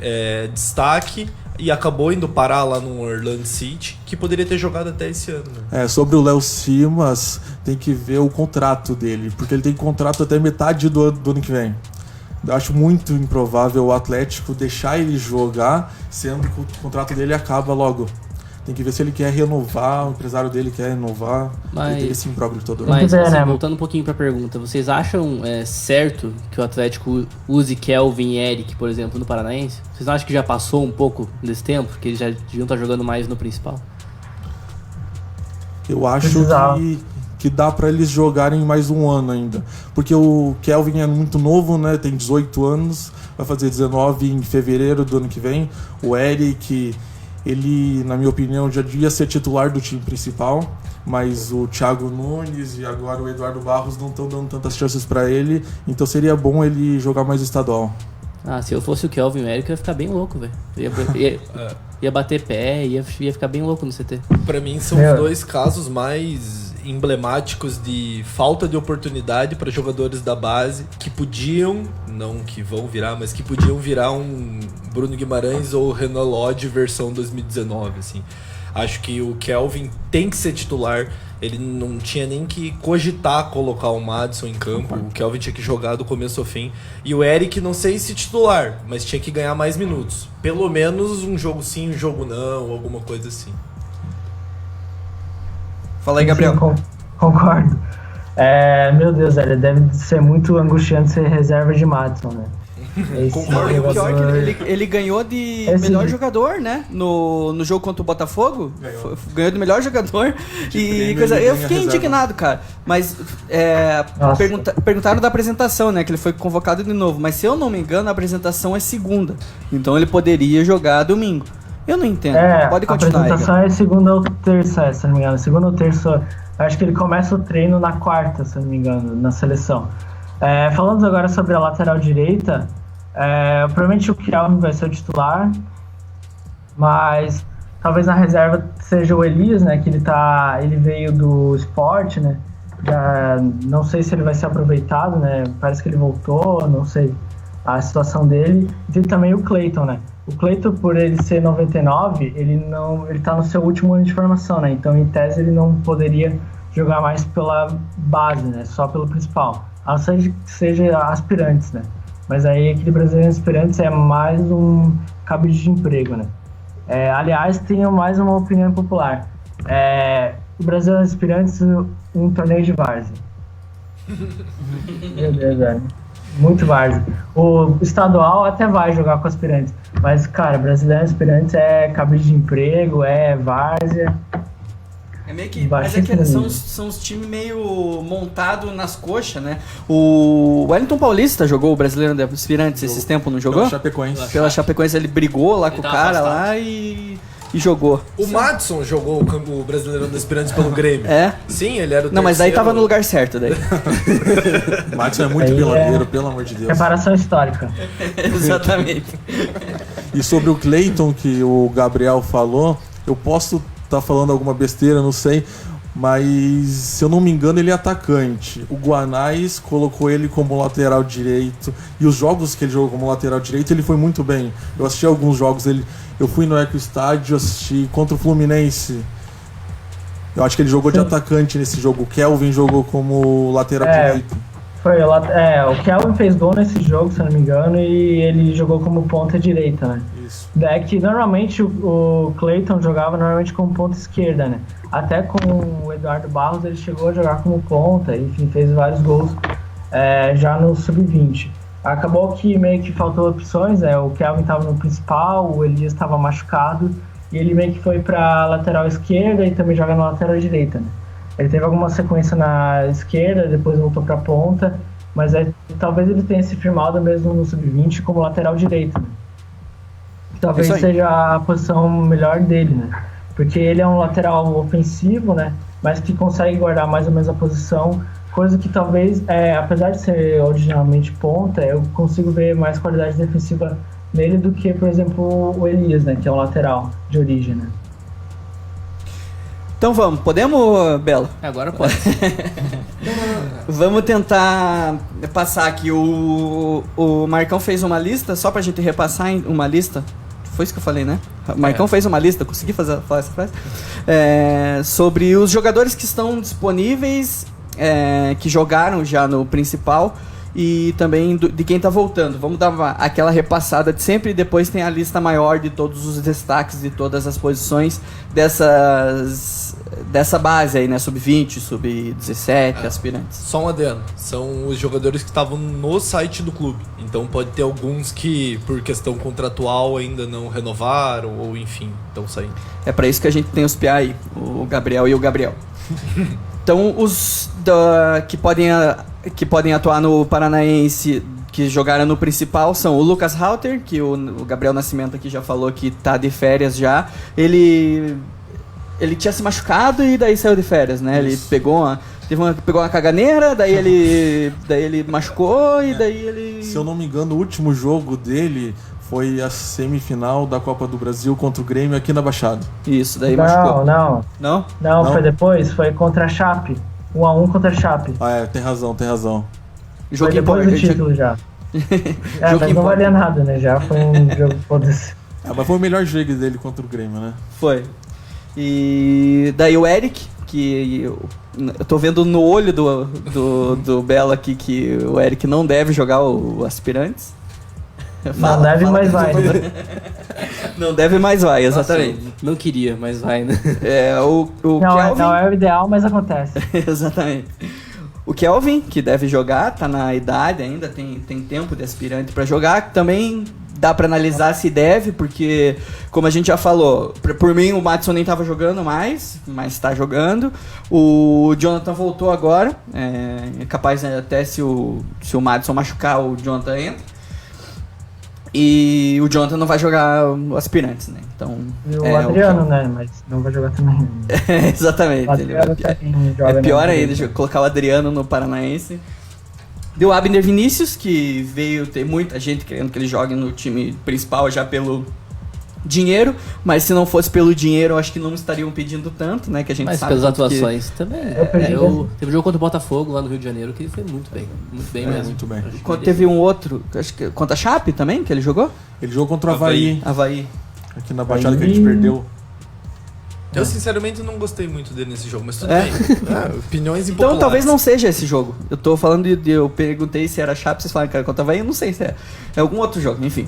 destaque e acabou indo parar lá no Orlando City, que poderia ter jogado até esse ano. Né? Sobre o Léo Simas, tem que ver o contrato dele, porque ele tem contrato até metade do ano que vem. Eu acho muito improvável o Atlético deixar ele jogar, sendo que o contrato dele acaba logo. Tem que ver se ele quer renovar, o empresário dele quer renovar. Ele teve esse imbróglio todo. Mas, assim, voltando um pouquinho pra pergunta, vocês acham certo que o Atlético use Kelvin e Eric, por exemplo, no Paranaense? Vocês não acham que já passou um pouco desse tempo? Que eles já deviam estar jogando mais no principal? Eu acho que dá pra eles jogarem mais um ano ainda. Porque o Kelvin é muito novo, né? Tem 18 anos, vai fazer 19 em fevereiro do ano que vem. O Eric... Ele, na minha opinião, já devia ser titular do time principal, mas o Thiago Nunes e agora o Eduardo Barros não estão dando tantas chances para ele, então seria bom ele jogar mais o estadual. Se eu fosse o Kelvin e o Eric, eu ia ficar bem louco, velho. Ia bater pé, ia ficar bem louco no CT. Pra mim, são os dois casos mais emblemáticos de falta de oportunidade para jogadores da base que podiam, não que vão virar, mas que podiam virar um Bruno Guimarães ou Renan Lodge versão 2019, assim. Acho que o Kelvin tem que ser titular, ele não tinha nem que cogitar colocar o Madison em campo, o Kelvin tinha que jogar do começo ao fim, e o Eric não sei se titular, mas tinha que ganhar mais minutos, pelo menos um jogo sim, um jogo não, alguma coisa assim. Fala aí, Gabriel. Sim, concordo. Meu Deus, velho, deve ser muito angustiante ser reserva de Madison, né? Concordo. E o pior é que ele ganhou de melhor jogador, né? No jogo contra o Botafogo. Ganhou de melhor jogador. E coisa, eu fiquei indignado, cara. Mas perguntaram da apresentação, né? Que ele foi convocado de novo. Mas se eu não me engano, a apresentação é segunda. Então ele poderia jogar domingo. Eu não entendo. Pode continuar. A apresentação é segunda ou terça, se não me engano. Segunda ou terça. Acho que ele começa o treino na quarta, se não me engano, na seleção. Falando agora sobre a lateral direita, Provavelmente o Kelvin vai ser o titular, mas talvez na reserva seja o Elias, né? Que ele veio do Sport, né? Já não sei se ele vai ser aproveitado, né? Parece que ele voltou, não sei a situação dele. E tem também o Clayton, né? O Clayton, por ele ser 99, ele tá no seu último ano de formação, né? Então, em tese, ele não poderia jogar mais pela base, né? Só pelo principal. A não ser que seja aspirantes, né? Mas aí, aquele brasileiro aspirantes é mais um cabide de emprego, né? Aliás, tenho mais uma opinião popular. O brasileiro aspirantes, um torneio de várzea. Meu Deus, velho. Muito várzea. O estadual até vai jogar com aspirantes. Mas, cara, brasileiro aspirantes é cabide de emprego, é várzea. É meio que. Mas é que são os times meio montados nas coxas, né? O Wellington Paulista jogou o Brasileiro de Aspirantes esses tempos, não jogou? Pela Chapecoense ele brigou lá com o cara lá e jogou. O Madison jogou o Brasileiro de Aspirantes pelo Grêmio. Sim, ele era o Não, mas aí tava no lugar certo daí. O Madison é muito peladeiro, pelo amor de Deus. Reparação histórica. Exatamente. E sobre o Clayton que o Gabriel falou, eu posso tá falando alguma besteira, não sei, mas se eu não me engano ele é atacante. O Guanais colocou ele como lateral direito e os jogos que ele jogou como lateral direito ele foi muito bem. Eu assisti alguns jogos, eu fui no Eco Estádio, assisti contra o Fluminense. Eu acho que ele jogou de atacante nesse jogo. O Kelvin jogou como lateral direito. O Kelvin fez gol nesse jogo, se eu não me engano, e ele jogou como ponta direita, né? Isso. É que normalmente o Clayton jogava normalmente como ponta esquerda, né? Até com o Eduardo Barros ele chegou a jogar como ponta, enfim, fez vários gols já no Sub-20. Acabou que meio que faltou opções, o Kelvin estava no principal, o Elias estava machucado, e ele meio que foi para lateral esquerda e também joga na lateral direita, né? Ele teve alguma sequência na esquerda, depois voltou para a ponta, mas talvez ele tenha se firmado mesmo no Sub-20 como lateral direito, né? Talvez seja a posição melhor dele, né? Porque ele é um lateral ofensivo, né? Mas que consegue guardar mais ou menos a posição, coisa que talvez, apesar de ser originalmente ponta, eu consigo ver mais qualidade defensiva nele do que, por exemplo, o Elias, né? Que é um lateral de origem, né? Então vamos, podemos, Belo? Agora pode. Vamos tentar passar aqui. O Marcão fez uma lista, só pra gente repassar uma lista. Foi isso que eu falei, né? O Marcão fez uma lista, consegui falar essa frase? Sobre os jogadores que estão disponíveis, que jogaram já no principal e também de quem tá voltando. Vamos dar aquela repassada de sempre e depois tem a lista maior de todos os destaques de todas as posições dessa base aí, né? Sub-20, Sub-17, aspirantes. Só um adendo. São os jogadores que estavam no site do clube. Então pode ter alguns que, por questão contratual, ainda não renovaram ou enfim, estão saindo. É pra isso que a gente tem os PA aí, o Gabriel e o Gabriel. Então, os que podem atuar no Paranaense, que jogaram no principal, são o Lucas Halter, que o Gabriel Nascimento aqui já falou que tá de férias já. Ele tinha se machucado e daí saiu de férias, né? Ele pegou uma caganeira, daí ele machucou e daí ele... Se eu não me engano, o último jogo dele foi a semifinal da Copa do Brasil contra o Grêmio aqui na Baixada. Isso, daí machucou. Não, foi depois, foi contra a Chape. 1-1 contra a Chape. Tem razão. Foi depois do título já. Mas não valia nada, né? Já foi um jogo foda-se. Mas foi o melhor jogo dele contra o Grêmio, né? Foi. E daí o Eric, que eu tô vendo no olho do Belo aqui que o Eric não deve jogar o Aspirantes. Não deve, mas vai. Não deve, mas vai, exatamente. Nossa, não queria, mas vai, né? Não é o ideal, mas acontece. Exatamente. O Kelvin, que deve jogar, tá na idade ainda, tem tempo de aspirante pra jogar. Também dá pra analisar se deve, porque, como a gente já falou, por mim o Madison nem tava jogando mais, mas tá jogando. O Jonathan voltou agora, é capaz até se o Madison machucar, o Jonathan entra. E o Jonathan não vai jogar aspirantes, né? Então, e o Adriano, né? Mas não vai jogar também. Exatamente. O Adriano é pior ainda, colocar o Adriano no Paranaense. Deu Abner Vinícius, que veio ter muita gente querendo que ele jogue no time principal já pelo dinheiro, mas se não fosse pelo dinheiro, eu acho que não estariam pedindo tanto, né? Que a gente Mas sabe pelas tanto atuações também. Teve um jogo contra o Botafogo lá no Rio de Janeiro que ele foi muito bem mesmo. Muito bem. Teve um outro, acho que contra a Chape também, que ele jogou? Ele jogou contra o Havaí, Havaí. aqui na Baixada que a gente perdeu. Eu, sinceramente, não gostei muito dele nesse jogo, mas tudo É? bem. Opiniões impopulares. Então talvez não seja esse jogo. Eu tô falando eu perguntei se era Chape, vocês falaram que era contra o Havaí, eu não sei se é algum outro jogo, enfim.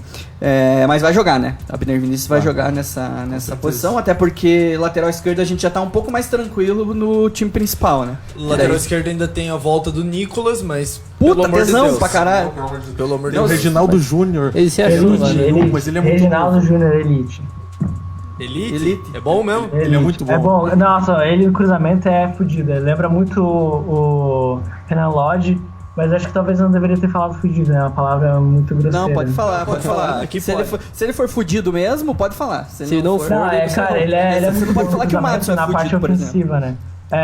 Mas vai jogar, né? Abner Vinícius vai jogar nessa posição, até porque lateral esquerdo a gente já tá um pouco mais tranquilo no time principal, né? Lateral esquerdo ainda tem a volta do Nicolas, mas Puta, pelo amor de tesão Deus. pra caralho. Pelo amor de Tem o Deus. Reginaldo Júnior. Ele se achou lá, né? Elite. Mas ele é muito Reginaldo novo. Júnior Elite. Elite? É bom mesmo? Ele é muito bom. É bom. Nossa, ele no cruzamento é fudido. Ele lembra muito o Renan Lodge, mas acho que talvez não deveria ter falado fudido, né? É uma palavra muito grosseira. Não, pode falar, pode falar. Aqui Se ele for fudido mesmo, pode falar. Se não for, Não, cara, ele é Você muito não pode bom falar que o Madison é na parte fudido, por exemplo. ofensiva, né?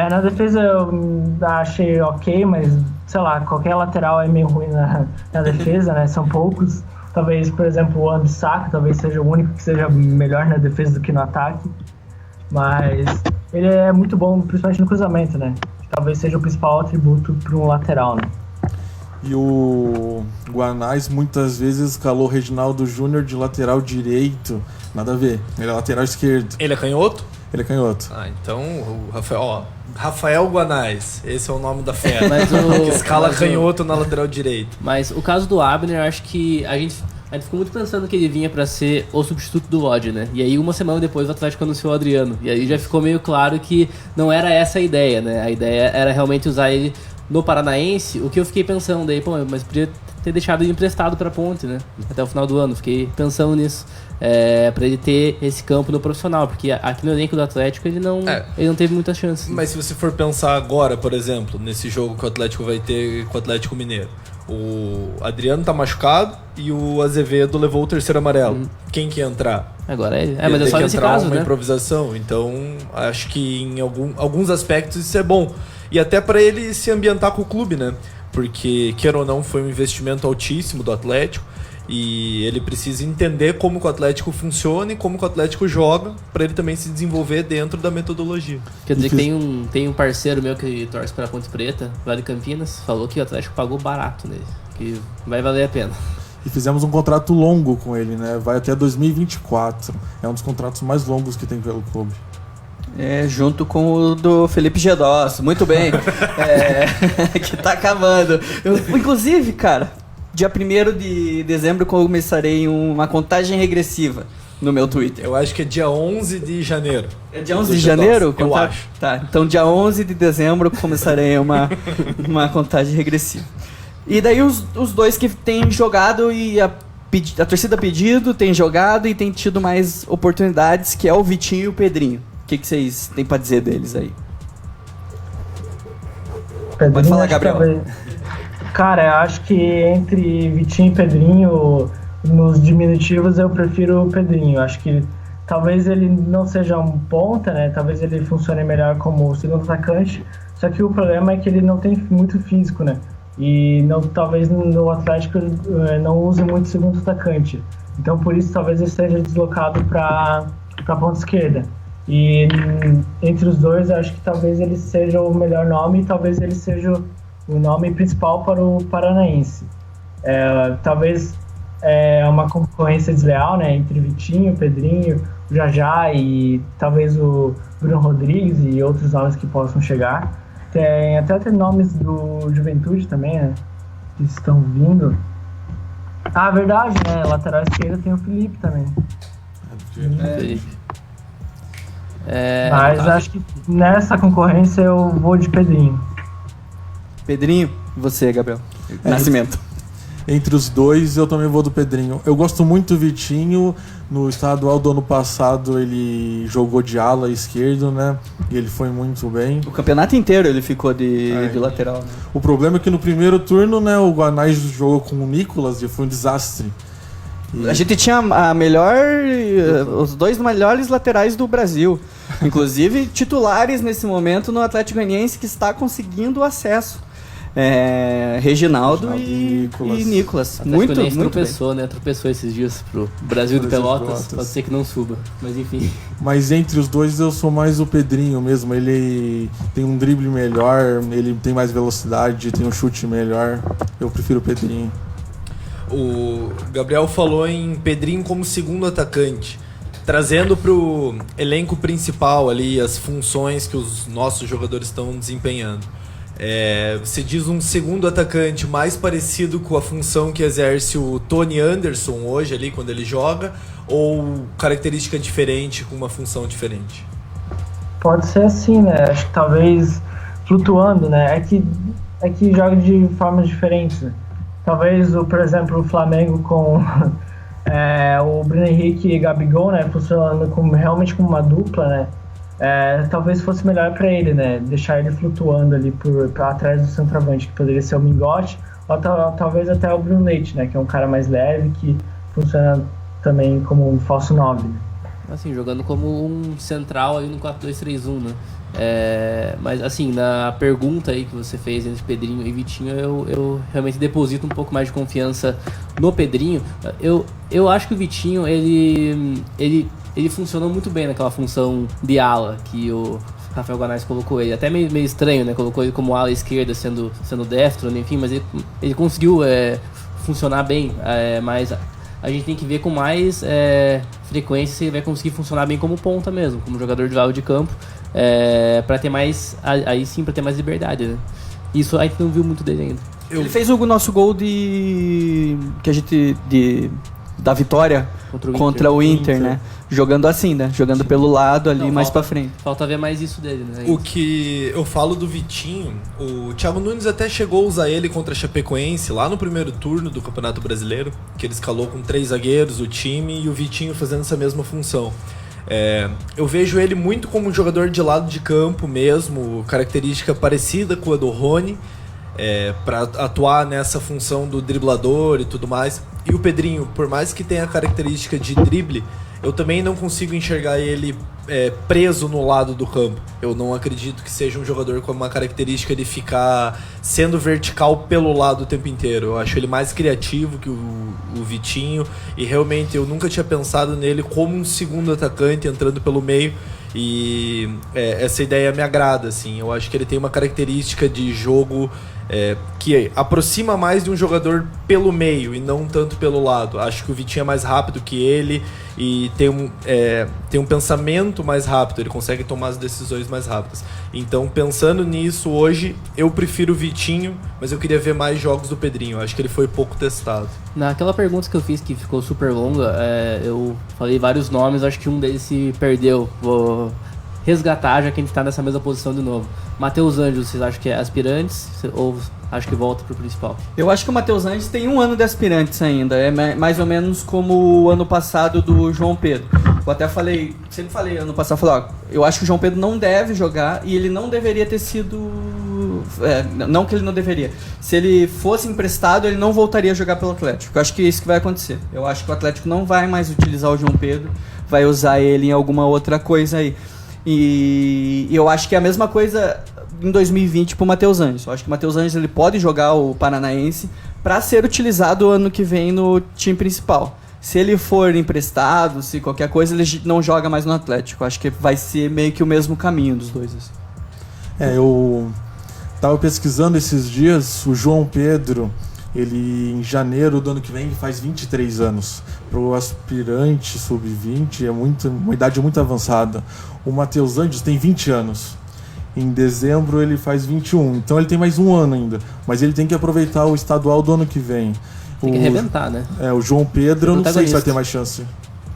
Na defesa eu achei ok, mas sei lá, qualquer lateral é meio ruim na defesa, né? São poucos. Talvez, por exemplo, o Ambissaca talvez seja o único que seja melhor na defesa do que no ataque. Mas ele é muito bom, principalmente no cruzamento, né? Talvez seja o principal atributo para um lateral, né? E o Guanais muitas vezes escalou o Reginaldo Júnior de lateral direito. Nada a ver. Ele é lateral esquerdo. Ele é canhoto? Ele é canhoto. Ah, então o Rafael Guanais. Esse é o nome da fera. Mas que escala canhoto na lateral direito. Mas o caso do Abner, eu acho que a gente ficou muito pensando que ele vinha pra ser o substituto do Lodge, né? E aí uma semana depois o Atlético anunciou o Adriano. E aí já ficou meio claro que não era essa a ideia, né? A ideia era realmente usar ele no Paranaense. O que eu fiquei pensando daí, mas podia ter deixado ele emprestado pra Ponte, né? Até o final do ano. Fiquei pensando nisso. Pra ele ter esse campo no profissional, porque aqui no elenco do Atlético ele não teve muitas chances. Mas se você for pensar agora, por exemplo, nesse jogo que o Atlético vai ter com o Atlético Mineiro, o Adriano tá machucado e o Azevedo levou o terceiro amarelo. Quem que ia entrar? Agora ele. Ele Mas é tem só que nesse entrar caso, uma né? improvisação. Então, acho que em alguns aspectos isso é bom. E até pra ele se ambientar com o clube, né? Porque, queira ou não, foi um investimento altíssimo do Atlético. E ele precisa entender como que o Atlético funciona e como que o Atlético joga para ele também se desenvolver dentro da metodologia. Quer dizer que tem um parceiro meu que torce pra Ponte Preta, lá de Campinas, falou que o Atlético pagou barato nele, que vai valer a pena. E fizemos um contrato longo com ele, né? Vai até 2024. É um dos contratos mais longos que tem pelo clube. Junto com o do Felipe Gedós. Muito bem. Que tá acabando. Inclusive, cara, dia 1º de dezembro começarei uma contagem regressiva no meu Twitter. Eu acho que é dia 11 de janeiro. É dia 11 de janeiro? Eu acho. Tá, então dia 11 de dezembro começarei uma contagem regressiva. E daí os dois que têm jogado e a torcida pedido, tem jogado e tem tido mais oportunidades, que é o Vitinho e o Pedrinho. O que vocês têm pra dizer deles aí? Pedrinho, Pode falar, Gabriel. Cara, eu acho que entre Vitinho e Pedrinho, nos diminutivos, eu prefiro o Pedrinho. Acho que talvez ele não seja um ponta, né? Talvez ele funcione melhor como segundo atacante. Só que o problema é que ele não tem muito físico, né? E talvez no Atlético não use muito segundo atacante. Então por isso talvez ele esteja deslocado para a ponta esquerda. E entre os dois, eu acho que talvez ele seja o melhor nome e talvez ele seja o nome principal para o Paranaense. Talvez uma concorrência desleal, né, entre Vitinho, Pedrinho, o Jajá e talvez o Bruno Rodrigues e outros nomes que possam chegar. Tem até nomes do Juventude também, né, que estão vindo. Ah, verdade, né, lateral esquerda tem o Felipe também. Felipe. Mas acho que nessa concorrência eu vou de Pedrinho. Pedrinho, e você, Gabriel? Nascimento. Entre os dois, eu também vou do Pedrinho. Eu gosto muito do Vitinho. No estadual do ano passado, ele jogou de ala esquerdo, né? E ele foi muito bem. O campeonato inteiro ele ficou de lateral, né? O problema é que no primeiro turno, né, o Guanais jogou com o Nicolas e foi um desastre. A gente tinha os dois melhores laterais do Brasil. Inclusive, titulares nesse momento no Atlético Goianiense, que está conseguindo acesso. Reginaldo e Nicolas. Muito bem. Tropeçou, né? Tropeçou esses dias pro Brasil de Pelotas. Pode ser que não suba, mas enfim. Mas entre os dois eu sou mais o Pedrinho mesmo. Ele tem um drible melhor, ele tem mais velocidade, tem um chute melhor. Eu prefiro o Pedrinho. O Gabriel falou em Pedrinho como segundo atacante, trazendo pro elenco principal ali as funções que os nossos jogadores estão desempenhando. Você diz um segundo atacante mais parecido com a função que exerce o Tony Anderson hoje ali quando ele joga, ou característica diferente com uma função diferente? Pode ser assim, né? Acho que talvez flutuando, né? É que joga de formas diferentes, né? Talvez, por exemplo, o Flamengo com o Bruno Henrique e Gabigol, né, funcionando realmente como uma dupla, né, talvez fosse melhor para ele, né, deixar ele flutuando ali para atrás do centroavante, que poderia ser o Mingote, ou talvez até o Bruno Leite, né, que é um cara mais leve, que funciona também como um falso 9. Assim, jogando como um central aí no 4-2-3-1, né? Mas assim, na pergunta aí que você fez entre Pedrinho e Vitinho, eu realmente deposito um pouco mais de confiança no Pedrinho. Eu acho que o Vitinho, ele funcionou muito bem naquela função de ala que o Rafael Guanais colocou ele. Até meio estranho, né? Colocou ele como ala esquerda, sendo destro, enfim, mas ele conseguiu funcionar bem, mas a gente tem que ver com mais frequência se ele vai conseguir funcionar bem como ponta mesmo, como jogador de lado de campo, para ter mais, aí sim, para ter mais liberdade, né? Isso a gente não viu muito dele ainda. Ele fez o nosso gol da vitória contra o Inter, né? Jogando assim, né? Jogando pelo lado ali, mais pra frente. Falta ver mais isso dele, né? O que eu falo do Vitinho, o Thiago Nunes até chegou a usar ele contra a Chapecoense lá no primeiro turno do Campeonato Brasileiro, que ele escalou com 3 zagueiros, o time, e o Vitinho fazendo essa mesma função. Eu vejo ele muito como um jogador de lado de campo mesmo, característica parecida com a do Rony, para atuar nessa função do driblador e tudo mais. E o Pedrinho, por mais que tenha a característica de drible, eu também não consigo enxergar ele preso no lado do campo. Eu não acredito que seja um jogador com uma característica de ficar sendo vertical pelo lado o tempo inteiro. Eu acho ele mais criativo que o Vitinho, e realmente eu nunca tinha pensado nele como um segundo atacante entrando pelo meio, e essa ideia me agrada, assim. Eu acho que ele tem uma característica de jogo que aproxima mais de um jogador pelo meio e não tanto pelo lado. Acho que o Vitinho é mais rápido que ele e tem um pensamento mais rápido, ele consegue tomar as decisões mais rápidas. Então, pensando nisso, hoje eu prefiro o Vitinho, mas eu queria ver mais jogos do Pedrinho. Acho que ele foi pouco testado. Naquela pergunta que eu fiz, que ficou super longa, eu falei vários nomes, acho que um deles se perdeu. Vou resgatar, já que a gente tá nessa mesma posição de novo. Matheus Anjos, vocês acham que é aspirantes ou acho que volta pro principal? Eu acho que o Matheus Anjos tem 1 ano de aspirantes ainda. É mais ou menos como o ano passado do João Pedro. Eu até sempre falei ano passado, eu acho que o João Pedro não deve jogar e ele não deveria ter sido... não que ele não deveria. Se ele fosse emprestado, ele não voltaria a jogar pelo Atlético. Eu acho que é isso que vai acontecer. Eu acho que o Atlético não vai mais utilizar o João Pedro, vai usar ele em alguma outra coisa aí. E eu acho que é a mesma coisa em 2020 pro Matheus Anjos. Eu acho que o Matheus Anjos ele pode jogar o Paranaense para ser utilizado ano que vem no time principal. Se ele for emprestado, se qualquer coisa, ele não joga mais no Atlético. Eu acho que vai ser meio que o mesmo caminho dos dois. Assim. Eu tava pesquisando esses dias, o João Pedro, ele em janeiro do ano que vem faz 23 anos. Pro aspirante sub-20 é uma idade muito avançada. O Matheus Anjos tem 20 anos. Em dezembro ele faz 21, então ele tem mais 1 ano ainda. Mas ele tem que aproveitar o estadual do ano que vem. Tem que arrebentar, né? O João Pedro, eu não sei se vai ter mais chance.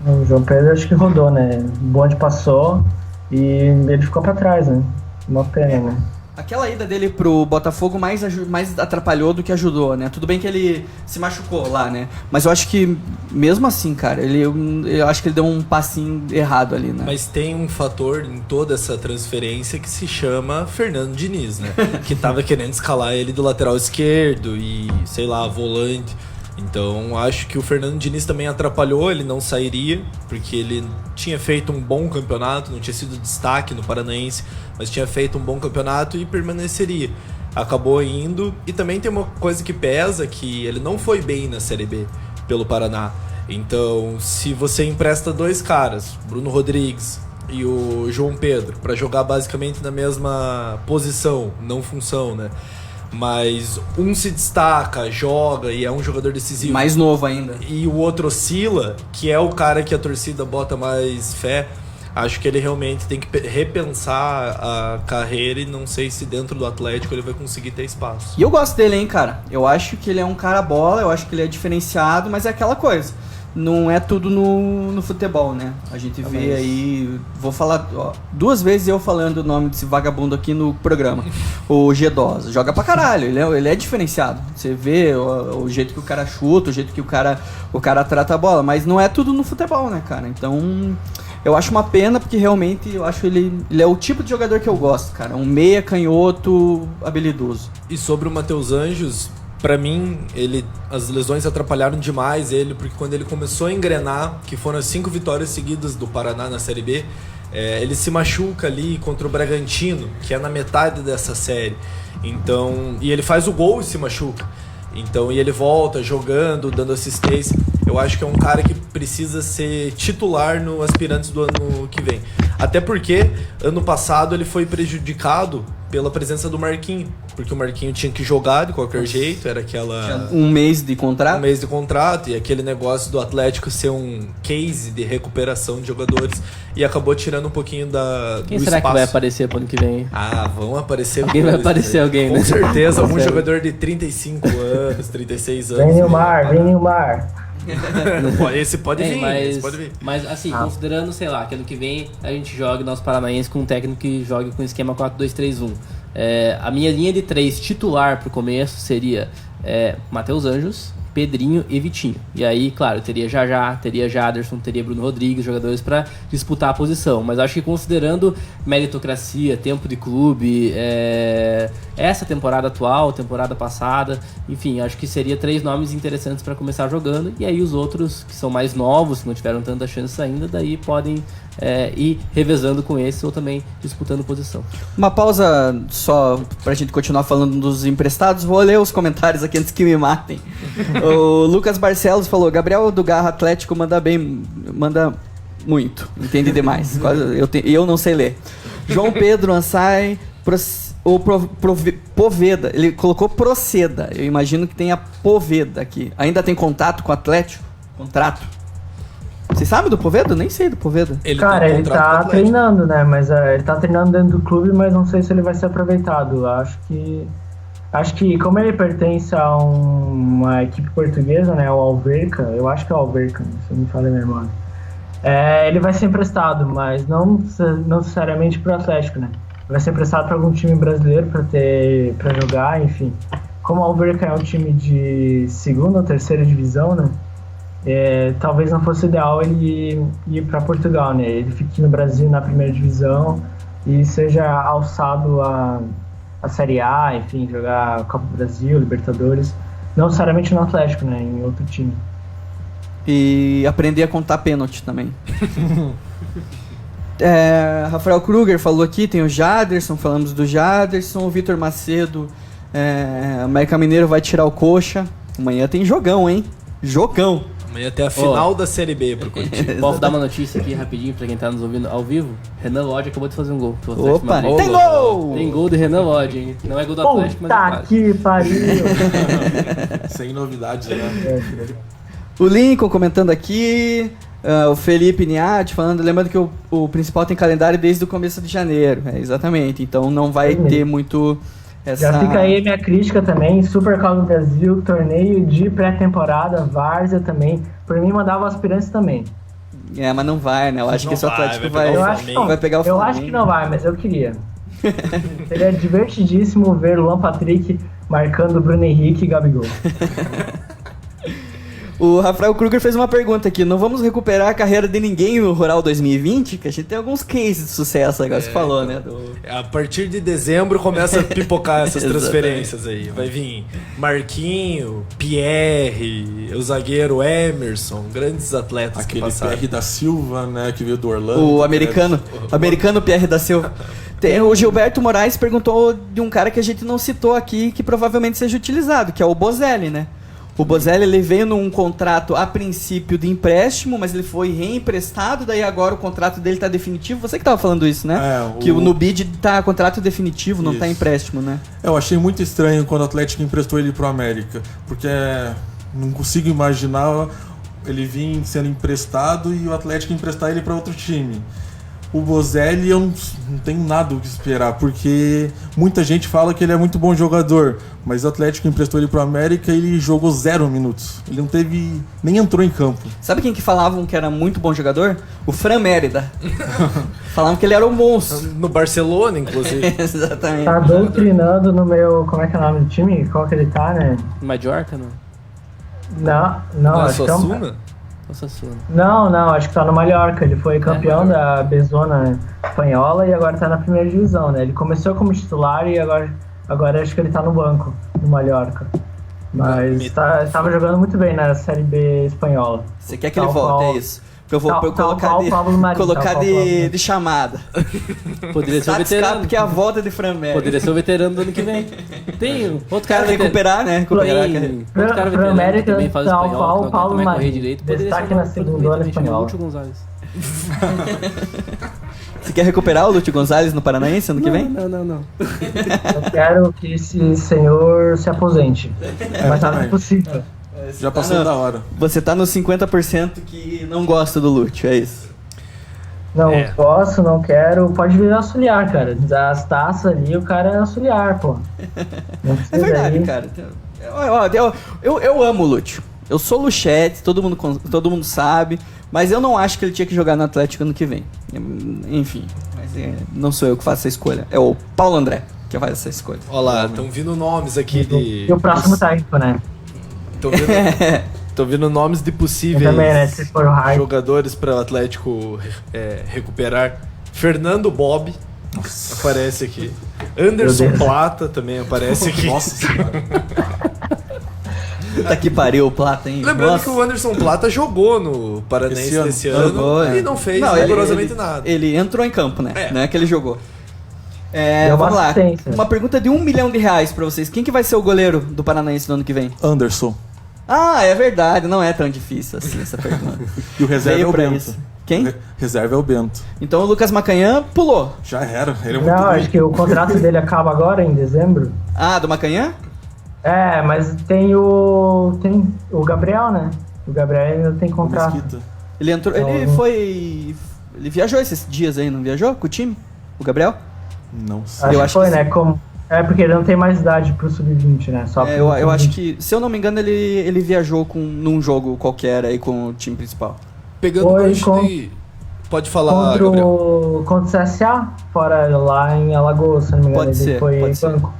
O João Pedro acho que rodou, né? O bonde passou e ele ficou pra trás, né? Uma pena, né? Aquela ida dele pro Botafogo mais atrapalhou do que ajudou, né? Tudo bem que ele se machucou lá, né? Mas eu acho que, mesmo assim, cara, eu acho que ele deu um passinho errado ali, né? Mas tem um fator em toda essa transferência que se chama Fernando Diniz, né? Que tava querendo escalar ele do lateral esquerdo e, sei lá, volante. Então, acho que o Fernando Diniz também atrapalhou, ele não sairia, porque ele tinha feito um bom campeonato, não tinha sido destaque no Paranaense, mas tinha feito um bom campeonato e permaneceria. acabou indo. E também tem uma coisa que pesa, que ele não foi bem na Série B pelo Paraná. Então, se você empresta 2 caras, Bruno Rodrigues e o João Pedro, para jogar basicamente na mesma posição, não função, né? Mas um se destaca, joga e é um jogador decisivo. Mais novo ainda. E o outro oscila, que é o cara que a torcida bota mais fé. Acho que ele realmente tem que repensar a carreira e não sei se dentro do Atlético ele vai conseguir ter espaço. E eu gosto dele, hein, cara. Eu acho que ele é um cara bola, eu acho que ele é diferenciado, mas é aquela coisa. Não é tudo no futebol, né? A gente vê aí... Vou falar 2 vezes eu falando o nome desse vagabundo aqui no programa. O G2. Joga pra caralho. Ele é diferenciado. Você vê o jeito que o cara chuta, o jeito que o cara trata a bola. Mas não é tudo no futebol, né, cara? Então... Eu acho uma pena, porque realmente eu acho ele é o tipo de jogador que eu gosto, cara. Um meia canhoto habilidoso. E sobre o Matheus Anjos, pra mim, as lesões atrapalharam demais ele, porque quando ele começou a engrenar, que foram as 5 vitórias seguidas do Paraná na Série B, ele se machuca ali contra o Bragantino, que é na metade dessa série. Então, e ele faz o gol e se machuca. Então, e ele volta jogando, dando assistência. Eu acho que é um cara que precisa ser titular no Aspirantes do ano que vem. Até porque, ano passado, ele foi prejudicado pela presença do Marquinho. Porque o Marquinho tinha que jogar de qualquer jeito, era aquela... Tinha um mês de contrato? Um mês de contrato, e aquele negócio do Atlético ser um case de recuperação de jogadores. E acabou tirando um pouquinho do Quem será espaço. Que vai aparecer pro ano que vem? Vão aparecer... Alguém vai aparecer alguém, né? Com certeza, algum jogador de 35 anos, 36 anos. Vem Neymar. Esse pode vir, esse pode vir. Mas assim, considerando, sei lá, que ano que vem a gente joga o nosso Paranaense com um técnico que joga com esquema 4-2-3-1. A minha linha de 3 titular pro começo seria Matheus Anjos, Pedrinho e Vitinho. E aí, claro, teria Jajá, teria Jaderson, teria Bruno Rodrigues, jogadores para disputar a posição. Mas acho que considerando meritocracia, tempo de clube, essa temporada atual, temporada passada, enfim, acho que seria 3 nomes interessantes para começar jogando. E aí os outros que são mais novos, que não tiveram tanta chance ainda, daí podem ir revezando com esse ou também disputando posição. Uma pausa só pra gente continuar falando dos emprestados. Vou ler os comentários aqui antes que me matem. O Lucas Barcelos falou: Gabriel do Garra Atlético manda bem, manda muito, entende demais. Eu não sei ler. João Pedro Ansai, Poveda, ele colocou Proceda. Eu imagino que tenha Poveda aqui. Ainda tem contato com o Atlético? Contrato? Vocês sabem do Poveda? Nem sei do Poveda. Ele tá treinando, né? Mas ele tá treinando dentro do clube, mas não sei se ele vai ser aproveitado. Acho que como ele pertence a uma equipe portuguesa, né? O Alverca, eu acho que é o Alverca, se eu me falei a memória. Ele vai ser emprestado, mas não necessariamente pro Atlético, né? Vai ser emprestado para algum time brasileiro para jogar, enfim. Como o Alverca é um time de 2ª ou 3ª divisão, né? Talvez não fosse ideal ele ir para Portugal, né? Ele fique no Brasil na 1ª divisão e seja alçado a Série A, enfim, jogar Copa do Brasil, Libertadores, não necessariamente no Atlético, né? Em outro time. E aprender a contar pênalti também. Rafael Kruger falou aqui, tem o Jaderson, falamos do Jaderson, o Vitor Macedo, América Mineiro vai tirar o Coxa. Amanhã tem jogão, hein? Jogão! Amanhã tem a final da Série B pro Curitiba. Posso dar uma notícia aqui rapidinho pra quem tá nos ouvindo ao vivo? Renan Lodge acabou de fazer um gol. Opa, tem gol! Tem gol de Renan Lodge, hein? Não é gol do Atlético, mas é quase. Que pariu! Sem novidades, né? O Lincoln comentando aqui, o Felipe Niati falando, lembrando que o principal tem calendário desde o começo de janeiro. Exatamente, então não vai ter muito... Já fica aí a minha crítica também, Supercopa do Brasil, torneio de pré-temporada, Várzea também. Por mim, mandava aspirantes também. Mas não vai, né? Eu acho que esse Atlético vai pegar o Flamengo. Eu acho que não vai, mas eu queria. Seria divertidíssimo ver Luan Patrick marcando Bruno Henrique e Gabigol. O Rafael Kruger fez uma pergunta aqui. Não vamos recuperar a carreira de ninguém no Rural 2020? Que a gente tem alguns cases de sucesso, agora você falou, né? A partir de dezembro começa a pipocar essas transferências aí. Vai vir Marquinho, Pierre, o zagueiro Emerson, grandes atletas que passaram. Pierre da Silva, né, que veio do Orlando. O americano Pierre da Silva. O Gilberto Moraes perguntou de um cara que a gente não citou aqui, que provavelmente seja utilizado, que é o Bozelli, né? O Bozelli, ele veio num contrato a princípio de empréstimo, mas ele foi reemprestado, daí agora o contrato dele tá definitivo. Você que tava falando isso, né? Que no bid tá contrato definitivo, não tá empréstimo, né? Eu achei muito estranho quando o Atlético emprestou ele pro América, porque não consigo imaginar ele vir sendo emprestado e o Atlético emprestar ele para outro time. O Bozelli eu não tenho nada o que esperar, porque muita gente fala que ele é muito bom jogador, mas o Atlético emprestou ele pro América e ele jogou 0 minutos. Ele não teve... nem entrou em campo. Sabe quem que falavam que era muito bom jogador? O Fran Mérida. Falavam que ele era um monstro. No Barcelona, inclusive. Exatamente. Tá doutrinando no meu... Como é que é o nome do time? Qual que ele tá, né? Mallorca, não? Não, acho que é Não, acho que tá no Mallorca. Ele foi campeão da B-Zona espanhola e agora tá na primeira divisão, né? Ele começou como titular e agora acho que ele tá no banco, no Mallorca. Mas estava jogando muito bem na Série B espanhola. Você quer que ele volte, é isso? Eu vou colocar de chamada. Poderia ser o veterano. Porque é a volta de Fran Mérida. Poderia ser o veterano do ano que vem. Tem outro cara recuperar, né? Outro cara veterano que também faz espanhol, que também correr direito. Destaque na segunda hora espanhola. Lúcio Gonzalez. Você quer recuperar o Lúcio Gonzalez no Paranaense ano que vem? Não. Eu quero que esse senhor se aposente. Mas nada é possível. Já passou da hora. Você tá nos 50% que não gosta do Lúcio, é isso? Não posso, não quero. Pode vir auxiliar, cara. Das taças ali, o cara é auxiliar, pô. É verdade, cara. Eu amo o Lúcio. Eu sou Luchete, todo mundo sabe, mas eu não acho que ele tinha que jogar no Atlético ano que vem. Enfim, mas não sou eu que faço essa escolha. É o Paulo André que faz essa escolha. Olha lá, estão vindo nomes aqui de... E o próximo tá aí, né? Tô vendo nomes de possíveis também, né? Se for o jogadores para o Atlético recuperar. Fernando Bob aparece aqui. Anderson Plata também aparece aqui. Nossa senhora. Puta que pariu o Plata, hein? Lembrando que o Anderson Plata jogou no Paranense esse ano e não fez rigorosamente nada. Ele entrou em campo, né? Não é que ele jogou. Vamos lá. Uma pergunta de R$1 milhão pra vocês. Quem que vai ser o goleiro do Paranaense no ano que vem? Anderson. Ah, é verdade. Não é tão difícil assim essa pergunta. E o reserva é o Bento. Quem? Reserva é o Bento. Então o Lucas Macanhã pulou. Já era. Ele é muito acho que o contrato dele acaba agora, em dezembro. Ah, do Macanhã? Mas tem o Gabriel, né? O Gabriel ainda tem contrato. Mesquita. Ele entrou... Ele viajou esses dias aí, não viajou com o time? O Gabriel? Não sei. Eu acho que foi, né? Porque ele não tem mais idade pro Sub-20, né? Só eu acho que, se eu não me engano, ele viajou num jogo qualquer aí com o time principal. Pegando o gancho de... Pode falar, Gabriel. Contra o CSA, fora lá em Alagoas, se não me engano. Pode ser. Banco.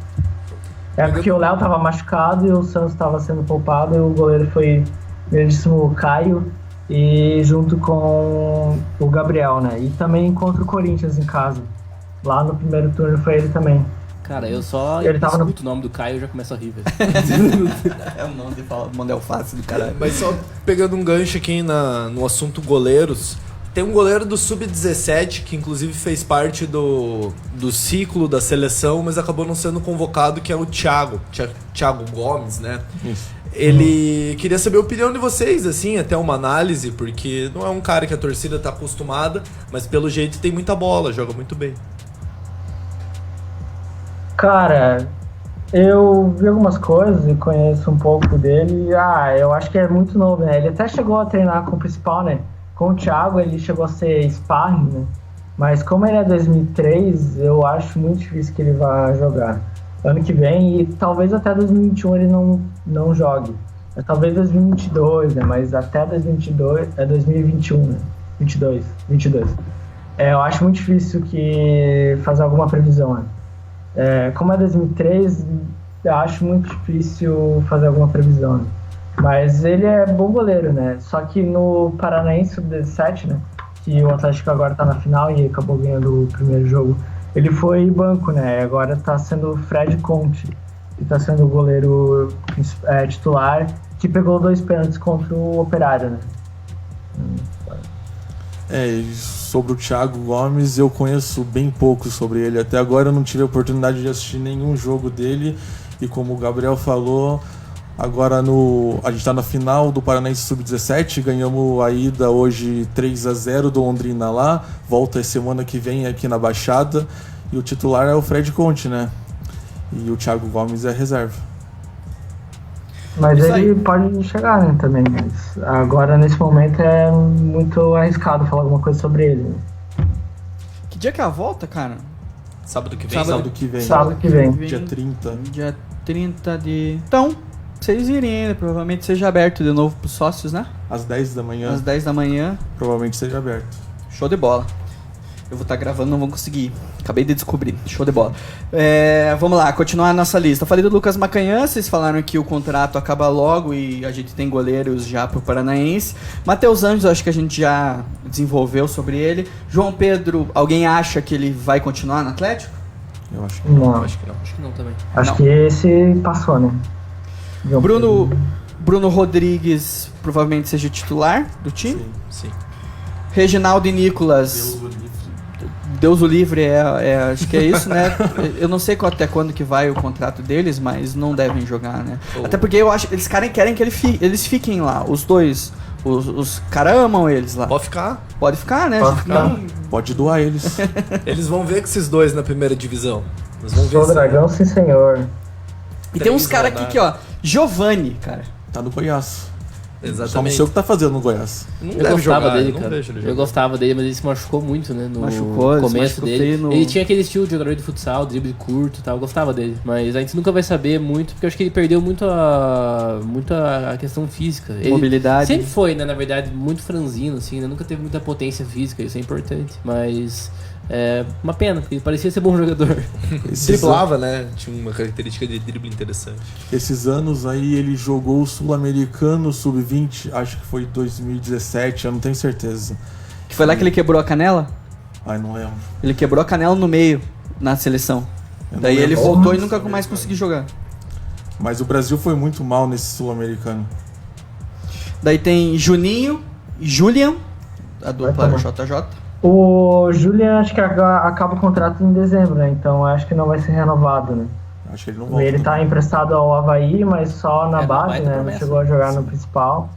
Porque o Léo tava machucado e o Santos tava sendo poupado e o goleiro foi o Caio e junto com o Gabriel, né? E também contra o Corinthians em casa. Lá no primeiro turno foi ele também. Cara, eu só escuto o nome do Caio e já começo a rir, velho. É o nome de alface do caralho. Mas só pegando um gancho aqui no assunto goleiros, tem um goleiro do Sub-17 que inclusive fez parte do ciclo da seleção, mas acabou não sendo convocado, que é o Thiago Gomes, né? Isso. Ele queria saber a opinião de vocês, assim, até uma análise, porque não é um cara que a torcida tá acostumada, mas pelo jeito tem muita bola, joga muito bem. Cara, eu vi algumas coisas e conheço um pouco dele. Eu acho que é muito novo, né? Ele até chegou a treinar com o principal, né? Com o Thiago ele chegou a ser sparring, né? Mas como ele é 2003, eu acho muito difícil que ele vá jogar ano que vem e talvez até 2021 ele não jogue. Talvez 2022, né? Mas até 2022 é 2021, né? 22. Eu acho muito difícil que fazer alguma previsão, né? Como é 2003, eu acho muito difícil fazer alguma previsão, né? Mas ele é bom goleiro, né? Só que no Paranaense Sub-17, né? Que o Atlético agora tá na final e acabou ganhando o primeiro jogo. Ele foi banco, né? Agora tá sendo o Fred Conte, que tá sendo o goleiro titular, que pegou 2 pênaltis contra o Operário, né? sobre o Thiago Gomes, eu conheço bem pouco sobre ele. Até agora eu não tive a oportunidade de assistir nenhum jogo dele. E como o Gabriel falou, agora a gente está na final do Paranaense Sub-17. Ganhamos a ida hoje 3-0 do Londrina lá. Volta semana que vem aqui na Baixada. E o titular é o Fred Conte, né? E o Thiago Gomes é reserva. Mas Isso ele aí. pode chegar, né, também. Mas agora, nesse momento, é muito arriscado falar alguma coisa sobre ele. Né? Que dia que é a volta, cara? Sábado que vem. Sábado que vem. Sábado que vem. Dia 30. Dia 30 de... Então, vocês irem ainda, provavelmente seja aberto de novo pros sócios, né? Às 10 da manhã. Às 10 da manhã. Provavelmente seja aberto. Show de bola. Eu vou estar gravando, não vou conseguir. Acabei de descobrir. Show de bola. Vamos lá, continuar a nossa lista. Eu falei do Lucas Macanhã, vocês falaram que o contrato acaba logo e a gente tem goleiros já pro Paranaense. Matheus Anjos, acho que a gente já desenvolveu sobre ele. João Pedro, alguém acha que ele vai continuar no Atlético? Eu acho que Não, Acho que não também. acho Não. que esse passou, né? João Pedro. Bruno Rodrigues provavelmente seja titular do time. sim. Sim. Reginaldo e Nicolas... Deus o livre, acho que é isso, né? Eu não sei até quando que vai o contrato deles, mas não devem jogar, né? Até porque eu acho que eles querem que eles fiquem lá, os dois. Os caras amam eles lá. Pode ficar. Pode ficar, né? Pode ficar. Pode doar eles. Eles vão ver com esses dois na primeira divisão. Eles vão ver Sou se- Dragão, sim senhor. E tem uns 3 caras aqui que, ó, Giovanni, cara. Tá no Goiás. Só não Exatamente. sei o que tá fazendo no Goiás. Não Eu deve gostava jogar, dele, não cara. vejo ele Eu jogar. gostava dele, mas ele se machucou muito, né? No Machucou, ele se começo machucou dele. feio no- Ele tinha aquele estilo de jogador de futsal, drible curto e tal. Eu gostava dele. Mas a gente nunca vai saber muito, porque eu acho que ele perdeu muito a questão física. Ele Mobilidade. sempre foi, né? Na verdade, muito franzino, assim, né? Nunca teve muita potência física, isso é importante. Mas é uma pena, porque ele parecia ser bom jogador. Driblava, né? Tinha uma característica de drible interessante. Esses anos aí ele jogou o Sul-Americano Sub-20, acho que foi 2017, eu não tenho certeza. Que foi lá que ele quebrou a canela? Ai, não lembro. Ele quebrou a canela no meio, na seleção. Eu não Daí ele lembro. voltou e nunca mais conseguiu jogar. Mas o Brasil foi muito mal nesse Sul-Americano. Daí tem Juninho e Julian, a dupla Vai JJ. O Julian, acho que acaba o contrato em dezembro, né? Então acho que não vai ser renovado, né? Acho que ele não volta. Ele tá emprestado ao Avaí, mas só na É, base, baita né? Não promessa. chegou a jogar no principal.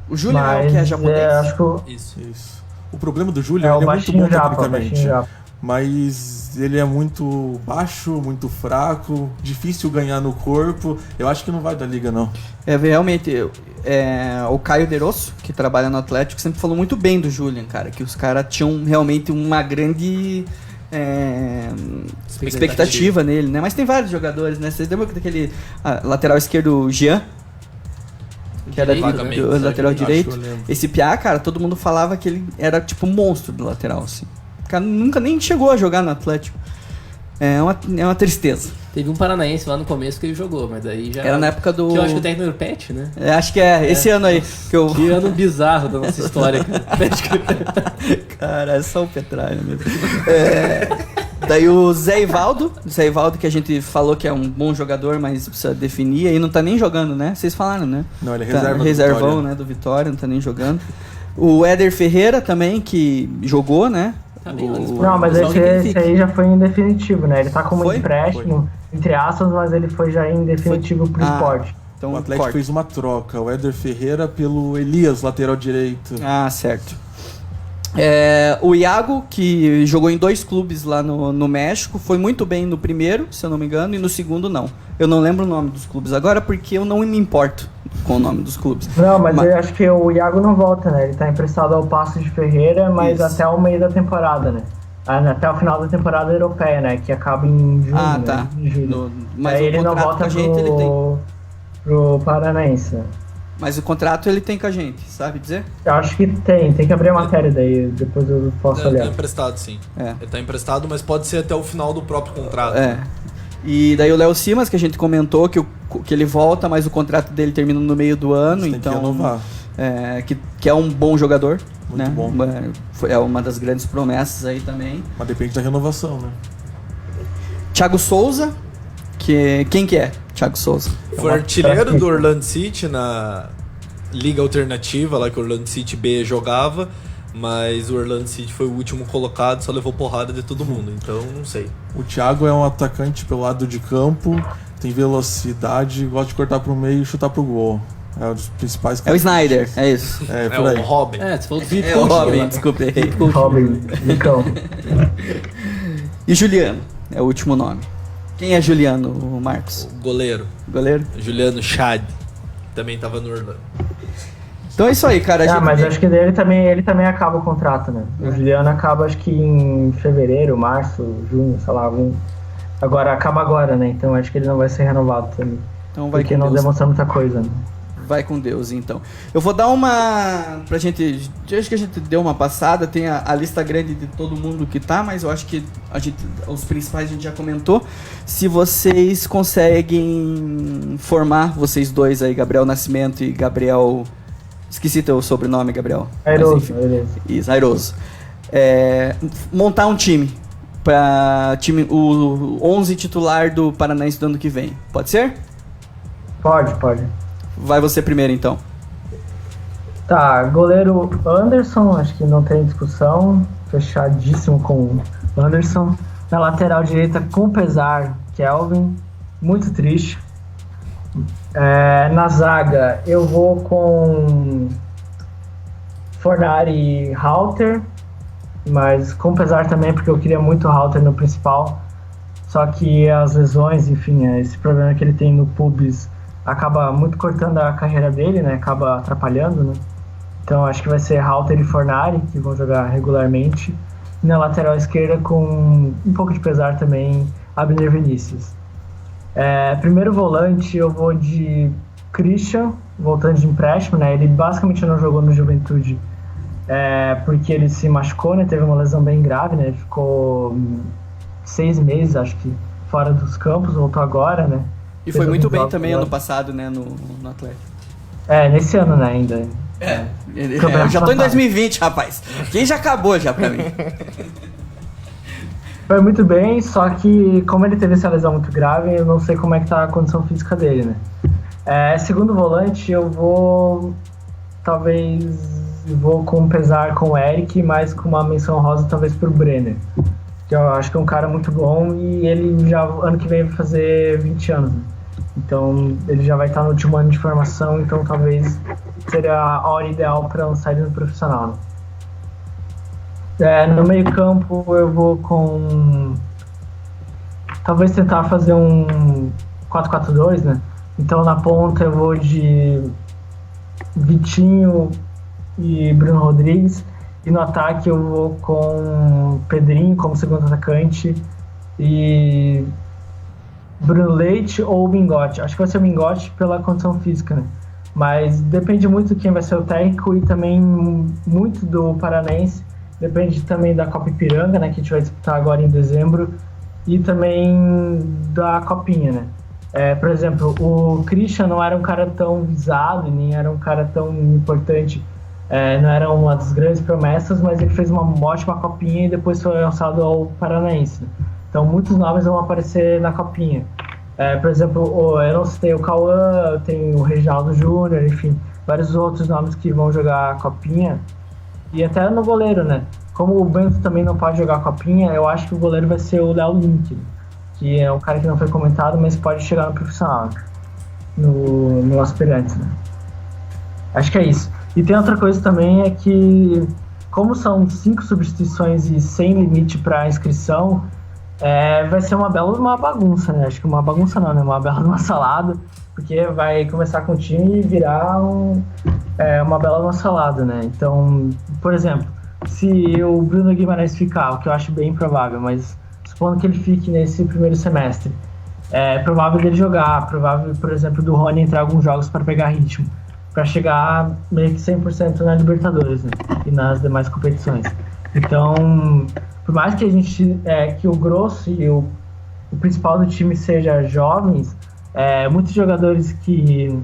O Julian é o Mas que é japonês? acho que Isso. Isso. O problema do Júlio é ele o é muito baixinho bom japa, tecnicamente. baixinho japa. Mas ele é muito baixo, muito fraco, difícil ganhar no corpo. Eu acho que não vai da liga, não. Realmente, o Caio Derosso, que trabalha no Atlético, sempre falou muito bem do Julian, cara. Que os caras tinham realmente uma grande expectativa nele, né? Mas tem vários jogadores, né? Vocês lembram daquele lateral esquerdo, Jean? Que era Direito, do né? lateral Acho que direito. eu lembro. Esse Piá, cara, todo mundo falava que ele era tipo um monstro do lateral, assim. O cara nunca nem chegou a jogar no Atlético. É uma tristeza. Teve um paranaense lá no começo que ele jogou, mas daí já... Era na época do... Que eu acho que o técnico era o Pet, né? Acho que esse ano aí. Que eu... Que ano bizarro da nossa história, cara. Cara, é só o Petralha mesmo. Daí o Zé Ivaldo que a gente falou que é um bom jogador, mas precisa definir, aí não tá nem jogando, né? Vocês falaram, né? Não, ele é Tá, reserva do reservão, Vitória. né, do Vitória, não tá nem jogando. O Éder Ferreira também, que jogou, né? Tá bem, mas Não, mas Só que ele esse fica. aí já foi em definitivo, né? Ele tá como Foi? empréstimo, entre aspas, mas ele foi já em definitivo pro esporte. Então, O Atlético corta. fez uma troca. O Éder Ferreira pelo Elias, lateral direito. Ah, certo. O Iago, que jogou em 2 clubes lá no México, foi muito bem no primeiro, se eu não me engano, e no segundo não. Eu não lembro o nome dos clubes agora porque eu não me importo com o nome dos clubes. Não, mas eu acho que o Iago não volta, né? Ele tá emprestado ao Paços de Ferreira, mas Isso. até o meio da temporada, né? Até o final da temporada europeia, né? Que acaba em junho, Ah, né? tá. Em julho. Mas Aí o ele não contrato volta com a gente, ele tem. pro Paranaense. Né? Mas o contrato ele tem com a gente, sabe dizer? Eu acho que tem que abrir a matéria daí, depois eu posso Ele tá olhar. emprestado, sim. É. Ele tá emprestado, mas pode ser até o final do próprio contrato. E daí o Léo Simas, que a gente comentou que ele volta, mas o contrato dele termina no meio do ano, Tem então que renovar. que é um bom jogador, Muito né? bom. É uma das grandes promessas aí também. Mas depende da renovação, né? Thiago Souza, quem que é? Thiago Souza. Foi artilheiro do Orlando City na Liga Alternativa, lá que o Orlando City B jogava. mas o Orlando City foi o último colocado, só levou porrada de todo mundo, então não sei. O Thiago é um atacante pelo lado de campo, tem velocidade, gosta de cortar pro meio e chutar pro gol. É um dos principais. É o Snyder, é isso. É, por aí. O Robin. Você falou do É o Robin, desculpa, errei. Robin, Nicão. E Juliano, é o último nome. Quem é Juliano, Marcos? O goleiro, Goleiro? Juliano Chad, também tava no Orlando. Então é isso aí, cara. Mas acho que ele também acaba o contrato, né? O Juliano acaba acho que em fevereiro, março, junho, sei lá, agora acaba agora, né? Então acho que ele não vai ser renovado também. Então vai porque com não Deus. demonstrou muita coisa, né? Vai com Deus, então. Eu vou dar uma... Pra gente... Acho que a gente deu uma passada, tem a lista grande de todo mundo que tá, mas eu acho que os principais a gente já comentou. Se vocês conseguem formar, vocês dois aí, Gabriel Nascimento e Gabriel... Esqueci teu sobrenome, Gabriel. Airoso. Isso, Airoso. Montar um time para o 11 titular do Paranaense do ano que vem. Pode ser? Pode. Vai você primeiro, então. Tá, goleiro Anderson, acho que não tem discussão. Fechadíssimo com o Anderson. Na lateral direita, com pesar, Kelvin. Muito triste. Na zaga, eu vou com Fornari e Halter, mas com pesar também, porque eu queria muito o Halter no principal. Só que as lesões, enfim, esse problema que ele tem no pubis acaba muito cortando a carreira dele, né? Acaba atrapalhando, né? Então acho que vai ser Halter e Fornari, que vão jogar regularmente. E na lateral esquerda, com um pouco de pesar também, Abner Vinícius. Primeiro volante, eu vou de Christian, voltando de empréstimo, né? Ele basicamente não jogou no Juventude porque ele se machucou, né? Teve uma lesão bem grave, né? Ele ficou 6 meses, acho que, fora dos campos, voltou agora, né? E foi muito bem também ano passado, né, no Atlético. Nesse ano, né, ainda. Eu já tô em 2020, rapaz. Quem já acabou já pra mim? Foi muito bem, só que como ele teve essa lesão muito grave, eu não sei como é que tá a condição física dele, né? Segundo volante, eu vou com pesar com o Eric, mas com uma menção rosa talvez pro Brenner, que eu acho que é um cara muito bom e ele já ano que vem vai fazer 20 anos, né? Então ele já vai estar no último ano de formação, então talvez seria a hora ideal para lançar ele no profissional, né? No meio campo eu vou com... talvez tentar fazer um 4-4-2, né? Então na ponta eu vou de Vitinho e Bruno Rodrigues. E no ataque eu vou com Pedrinho como segundo atacante e Bruno Leite ou Mingote. Acho que vai ser o Mingote pela condição física, né? Mas depende muito de quem vai ser o técnico e também muito do Paranaense. Depende também da Copa Ipiranga, né, que a gente vai disputar agora em dezembro, e também da Copinha, né. Por exemplo, o Christian não era um cara tão visado, nem era um cara tão importante, não era uma das grandes promessas, mas ele fez uma ótima Copinha e depois foi lançado ao Paranaense. Então muitos nomes vão aparecer na Copinha. Por exemplo, eu não citei o Cauã, tem o Reginaldo Júnior, enfim, vários outros nomes que vão jogar a Copinha. E até no goleiro, né? Como o Bento também não pode jogar a Copinha, eu acho que o goleiro vai ser o Léo Link, que é um cara que não foi comentado, mas pode chegar no profissional, no aspirante, né? Acho que é isso. E tem outra coisa também, é que como são 5 substituições e sem limite para inscrição, vai ser uma bela bagunça, né? Acho que uma bagunça não, né? Uma bela salada, porque vai começar com o time e virar uma bela salada, né? Então, por exemplo, se o Bruno Guimarães ficar, o que eu acho bem improvável, mas supondo que ele fique nesse primeiro semestre, é provável dele jogar, provável, por exemplo, do Rony entrar em alguns jogos para pegar ritmo, para chegar meio que 100% na Libertadores, né? E nas demais competições. Então, por mais que a gente que o grosso e o principal do time seja jovens, muitos jogadores que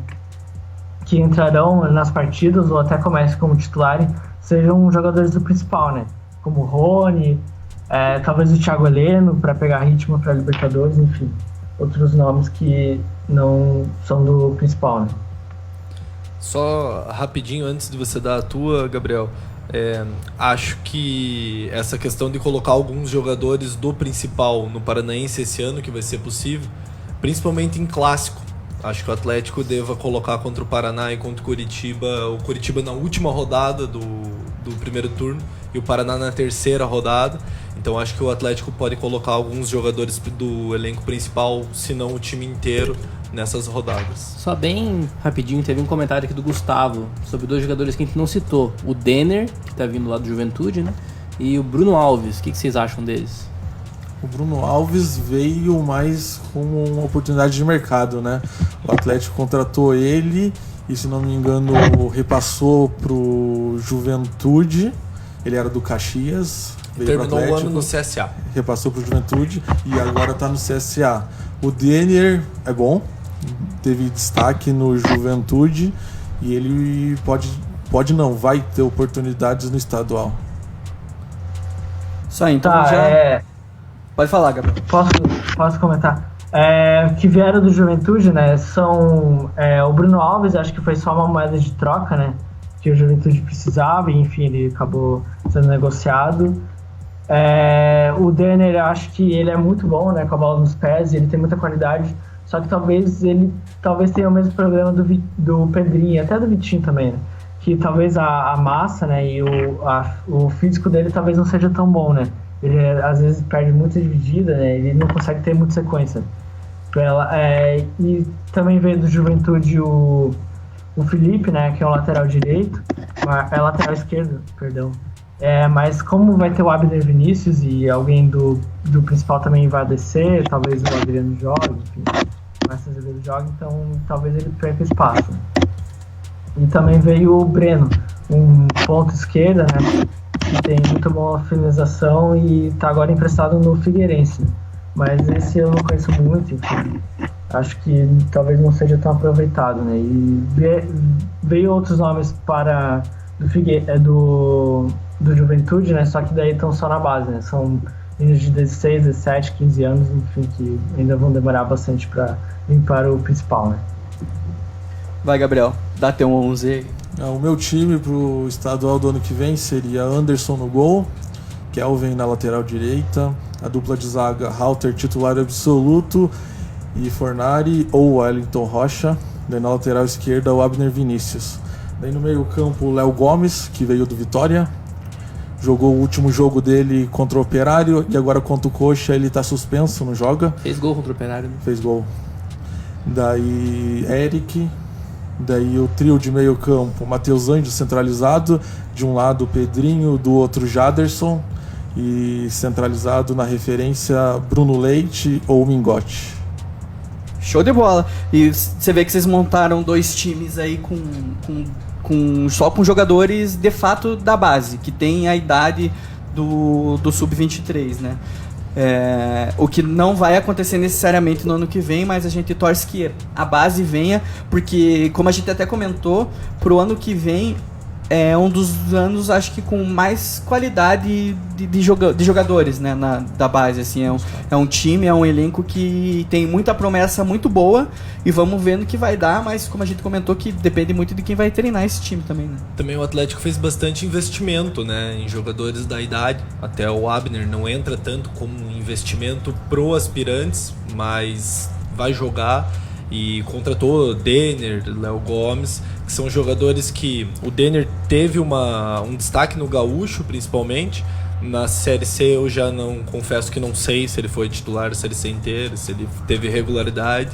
entrarão nas partidas ou até comecem como titulares sejam jogadores do principal, né? Como o Rony, talvez o Thiago Heleno para pegar ritmo para Libertadores, enfim, outros nomes que não são do principal, né? Só rapidinho antes de você dar a tua, Gabriel, Acho que essa questão de colocar alguns jogadores do principal no Paranaense esse ano, que vai ser possível, principalmente em clássico. Acho que o Atlético deva colocar contra o Paraná e contra o Curitiba na última rodada do primeiro turno e o Paraná na terceira rodada. Então acho que o Atlético pode colocar alguns jogadores do elenco principal, se não o time inteiro, nessas rodadas. Só bem rapidinho, teve um comentário aqui do Gustavo sobre 2 jogadores que a gente não citou. O Denner, que tá vindo lá do Juventude, né? E o Bruno Alves. O que vocês acham deles? O Bruno Alves veio mais como uma oportunidade de mercado, né? O Atlético contratou ele e, se não me engano, repassou pro Juventude. Ele era do Caxias. Terminou o ano no CSA. Repassou pro Juventude e agora tá no CSA. O Denner é bom, teve destaque no Juventude e ele vai ter oportunidades no estadual. Só então Tá, já... Pode falar, Gabriel. Posso comentar? Que vieram do Juventude, né? São o Bruno Alves, acho que foi só uma moeda de troca, né? Que o Juventude precisava e, enfim, ele acabou sendo negociado. O Denner, acho que ele é muito bom, né? Com a bola nos pés, ele tem muita qualidade. Só que talvez tenha o mesmo problema do Pedrinho, até do Vitinho também, né? Que talvez a massa, né? E o físico dele talvez não seja tão bom, né? Ele às vezes perde muita dividida, né? Ele não consegue ter muita sequência. E também veio do Juventude o Felipe, né? Que é o lateral direito. Lateral esquerdo, perdão. Mas como vai ter o Abner Vinícius e alguém do principal também vai descer, talvez o Adriano jogue, enfim, o Marcelo Azevedo jogue, então talvez ele perca espaço. E também veio o Breno, um ponto esquerda, né? Que tem muito boa finalização e está agora emprestado no Figueirense. Mas esse eu não conheço muito, enfim. Acho que talvez não seja tão aproveitado, né? E veio outros nomes para do Juventude, né? Só que daí estão só na base, né? São meninos de 16, 17, 15 anos, enfim, que ainda vão demorar bastante para vir para o principal, né? Vai, Gabriel, dá teu 11 aí. O meu time pro estadual do ano que vem seria Anderson no gol, Kelvin na lateral direita, a dupla de zaga Halter titular absoluto e Fornari ou Wellington Rocha, daí na lateral esquerda o Abner Vinícius. Daí no meio campo o Léo Gomes, que veio do Vitória, jogou o último jogo dele contra o Operário e agora contra o Coxa ele tá suspenso, não joga. Fez gol contra o Operário, né? Fez gol. Daí Eric, daí o trio de meio campo, Matheus Anjos centralizado, de um lado o Pedrinho, do outro Jaderson, e centralizado na referência Bruno Leite ou Mingote. Show de bola. E você vê que vocês montaram 2 times aí só com jogadores de fato da base, que tem a idade do Sub-23, né? O que não vai acontecer necessariamente no ano que vem, mas a gente torce que a base venha, porque, como a gente até comentou, pro ano que vem é um dos anos, acho que com mais qualidade de jogadores, né, da base, assim, é um time, é um elenco que tem muita promessa muito boa e vamos vendo que vai dar, mas como a gente comentou, que depende muito de quem vai treinar esse time também, né. Também o Atlético fez bastante investimento, né, em jogadores da idade, até o Abner não entra tanto como um investimento pro aspirantes, mas vai jogar. E contratou Denner, Léo Gomes, que são jogadores que o Denner teve um destaque no Gaúcho, principalmente. Na Série C eu já não confesso que não sei se ele foi titular da Série C inteira, se ele teve regularidade.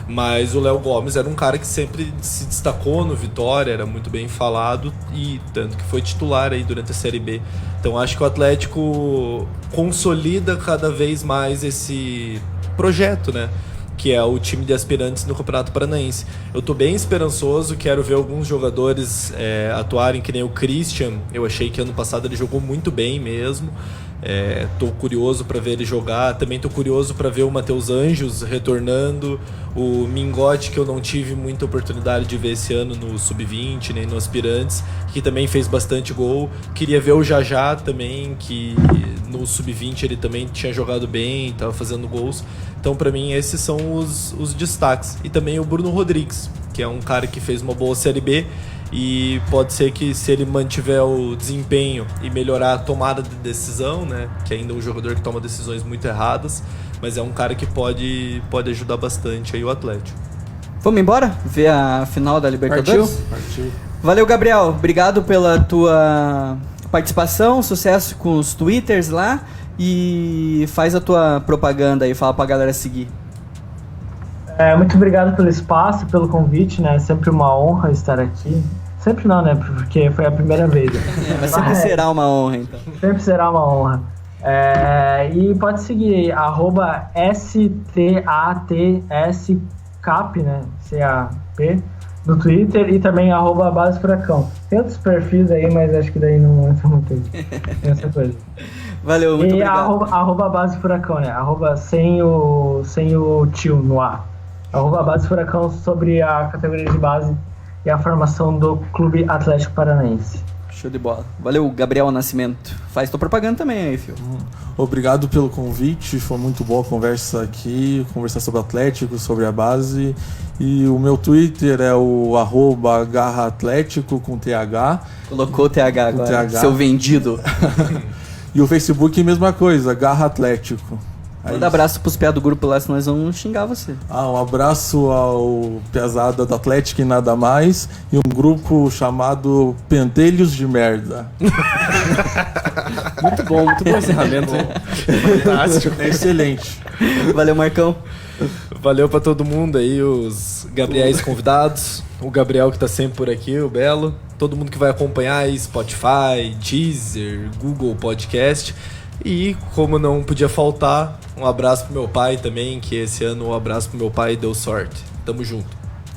Mas o Léo Gomes era um cara que sempre se destacou no Vitória, era muito bem falado e tanto que foi titular aí durante a Série B. Então acho que o Atlético consolida cada vez mais esse projeto, né? Que é o time de aspirantes no Campeonato Paranaense. Eu tô bem esperançoso, quero ver alguns jogadores atuarem, que nem o Christian. Eu achei que ano passado ele jogou muito bem mesmo. Tô curioso para ver ele jogar. Também tô curioso para ver o Matheus Anjos retornando. O Mingote, que eu não tive muita oportunidade de ver esse ano no Sub-20, nem no Aspirantes, que também fez bastante gol. Queria ver o Jajá também, que no Sub-20 ele também tinha jogado bem, estava fazendo gols. Então, para mim, esses são os destaques. E também o Bruno Rodrigues, que é um cara que fez uma boa Série B E pode ser que, se ele mantiver o desempenho e melhorar a tomada de decisão, né, que ainda é um jogador que toma decisões muito erradas, mas é um cara que pode ajudar bastante aí o Atlético. Vamos embora? Ver a final da Libertadores? Partiu. Valeu, Gabriel. Obrigado pela tua participação. Sucesso com os Twitters lá. E faz a tua propaganda aí, fala pra galera seguir. Muito obrigado pelo espaço, pelo convite, né? É sempre uma honra estar aqui. Sempre não, né? Porque foi a primeira vez. Mas sempre será uma honra, então. Sempre será uma honra. E pode seguir @STATSCAP, né? CAP, no Twitter, e também @Base Furacão. Tem outros perfis aí, mas acho que daí não entra muito essa coisa. Valeu, muito obrigado. @ Base Furacão, né? Sem o tio no ar. @Base Furacão, sobre a categoria de base e a formação do Clube Atlético Paranaense. Show de bola. Valeu, Gabriel Nascimento. Faz tua propaganda também aí, filho. Obrigado pelo convite, foi muito boa a conversa aqui, conversar sobre o Atlético, sobre a base. E o meu Twitter é o @garraatlético com TH. Colocou o TH agora, TH. seu vendido. E o Facebook, mesma coisa, Garra Atlético. Manda abraço pros piados do grupo lá, senão nós vamos xingar você. Um abraço ao Piazada do Atlético e nada mais. E um grupo chamado Pentelhos de Merda. Muito bom encerramento. Fantástico. É excelente. Valeu, Marcão. Valeu pra todo mundo aí, os Gabriéis convidados, o Gabriel que tá sempre por aqui, o Belo, todo mundo que vai acompanhar aí, Spotify, Deezer, Google Podcast. E como não podia faltar, um abraço pro meu pai também, que esse ano um abraço pro meu pai deu sorte. Tamo junto.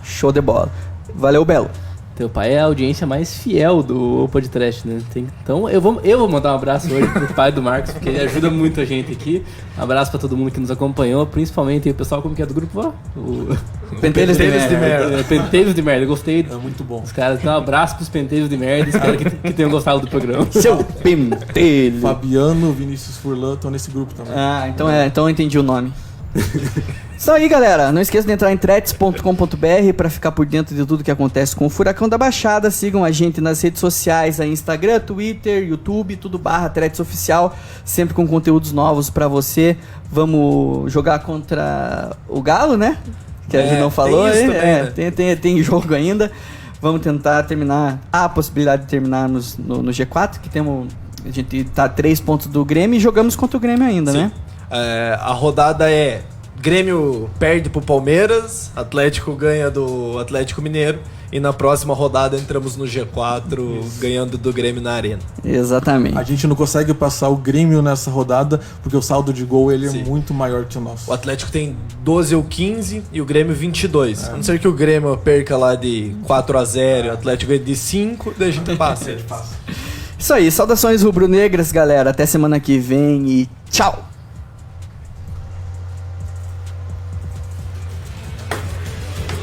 Show de bola. Valeu, Belo. Teu pai é a audiência mais fiel do podcast, né? Então eu vou mandar um abraço hoje pro pai do Marcos, porque ele ajuda muito a gente aqui. Um abraço pra todo mundo que nos acompanhou, principalmente o pessoal, como que é do grupo? O Pentelhos de Merda. Pentelhos de Merda, gostei. É muito bom. Os caras, então um abraço pros Pentelhos de Merda, espero que tenham gostado do programa. Seu pentelho. Fabiano, Vinícius Furlan estão nesse grupo também. Então eu entendi o nome. Isso aí, galera. Não esqueça de entrar em threads.com.br para ficar por dentro de tudo que acontece com o Furacão da Baixada. Sigam a gente nas redes sociais, aí, Instagram, Twitter, YouTube, tudo @Threads Oficial, sempre com conteúdos novos para você. Vamos jogar contra o Galo, né? Que a gente não falou aí. Também, tem jogo ainda. Vamos tentar terminar. Há a possibilidade de terminarmos no G4, que a gente tá a 3 pontos do Grêmio e jogamos contra o Grêmio ainda, né? A rodada é: Grêmio perde pro Palmeiras, Atlético ganha do Atlético Mineiro, e na próxima rodada entramos no G4 ganhando do Grêmio na Arena. Exatamente. A gente não consegue passar o Grêmio nessa rodada porque o saldo de gol ele é muito maior que o nosso. O Atlético tem 12 ou 15 e o Grêmio 22. A não ser que o Grêmio perca lá de 4-0 e o Atlético ganha de 5, daí a gente passa. Isso aí, saudações rubro-negras, galera. Até semana que vem e tchau!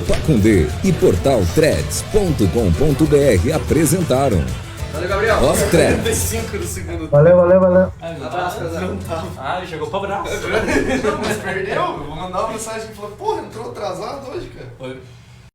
Pacundê e Portal Threads.com.br apresentaram Valeu, Gabriel. Off Threads. 35 no segundo. Valeu. Chegou pra abraço. Não, mas perdeu. Eu vou mandar uma mensagem e falar: porra, entrou atrasado hoje, cara.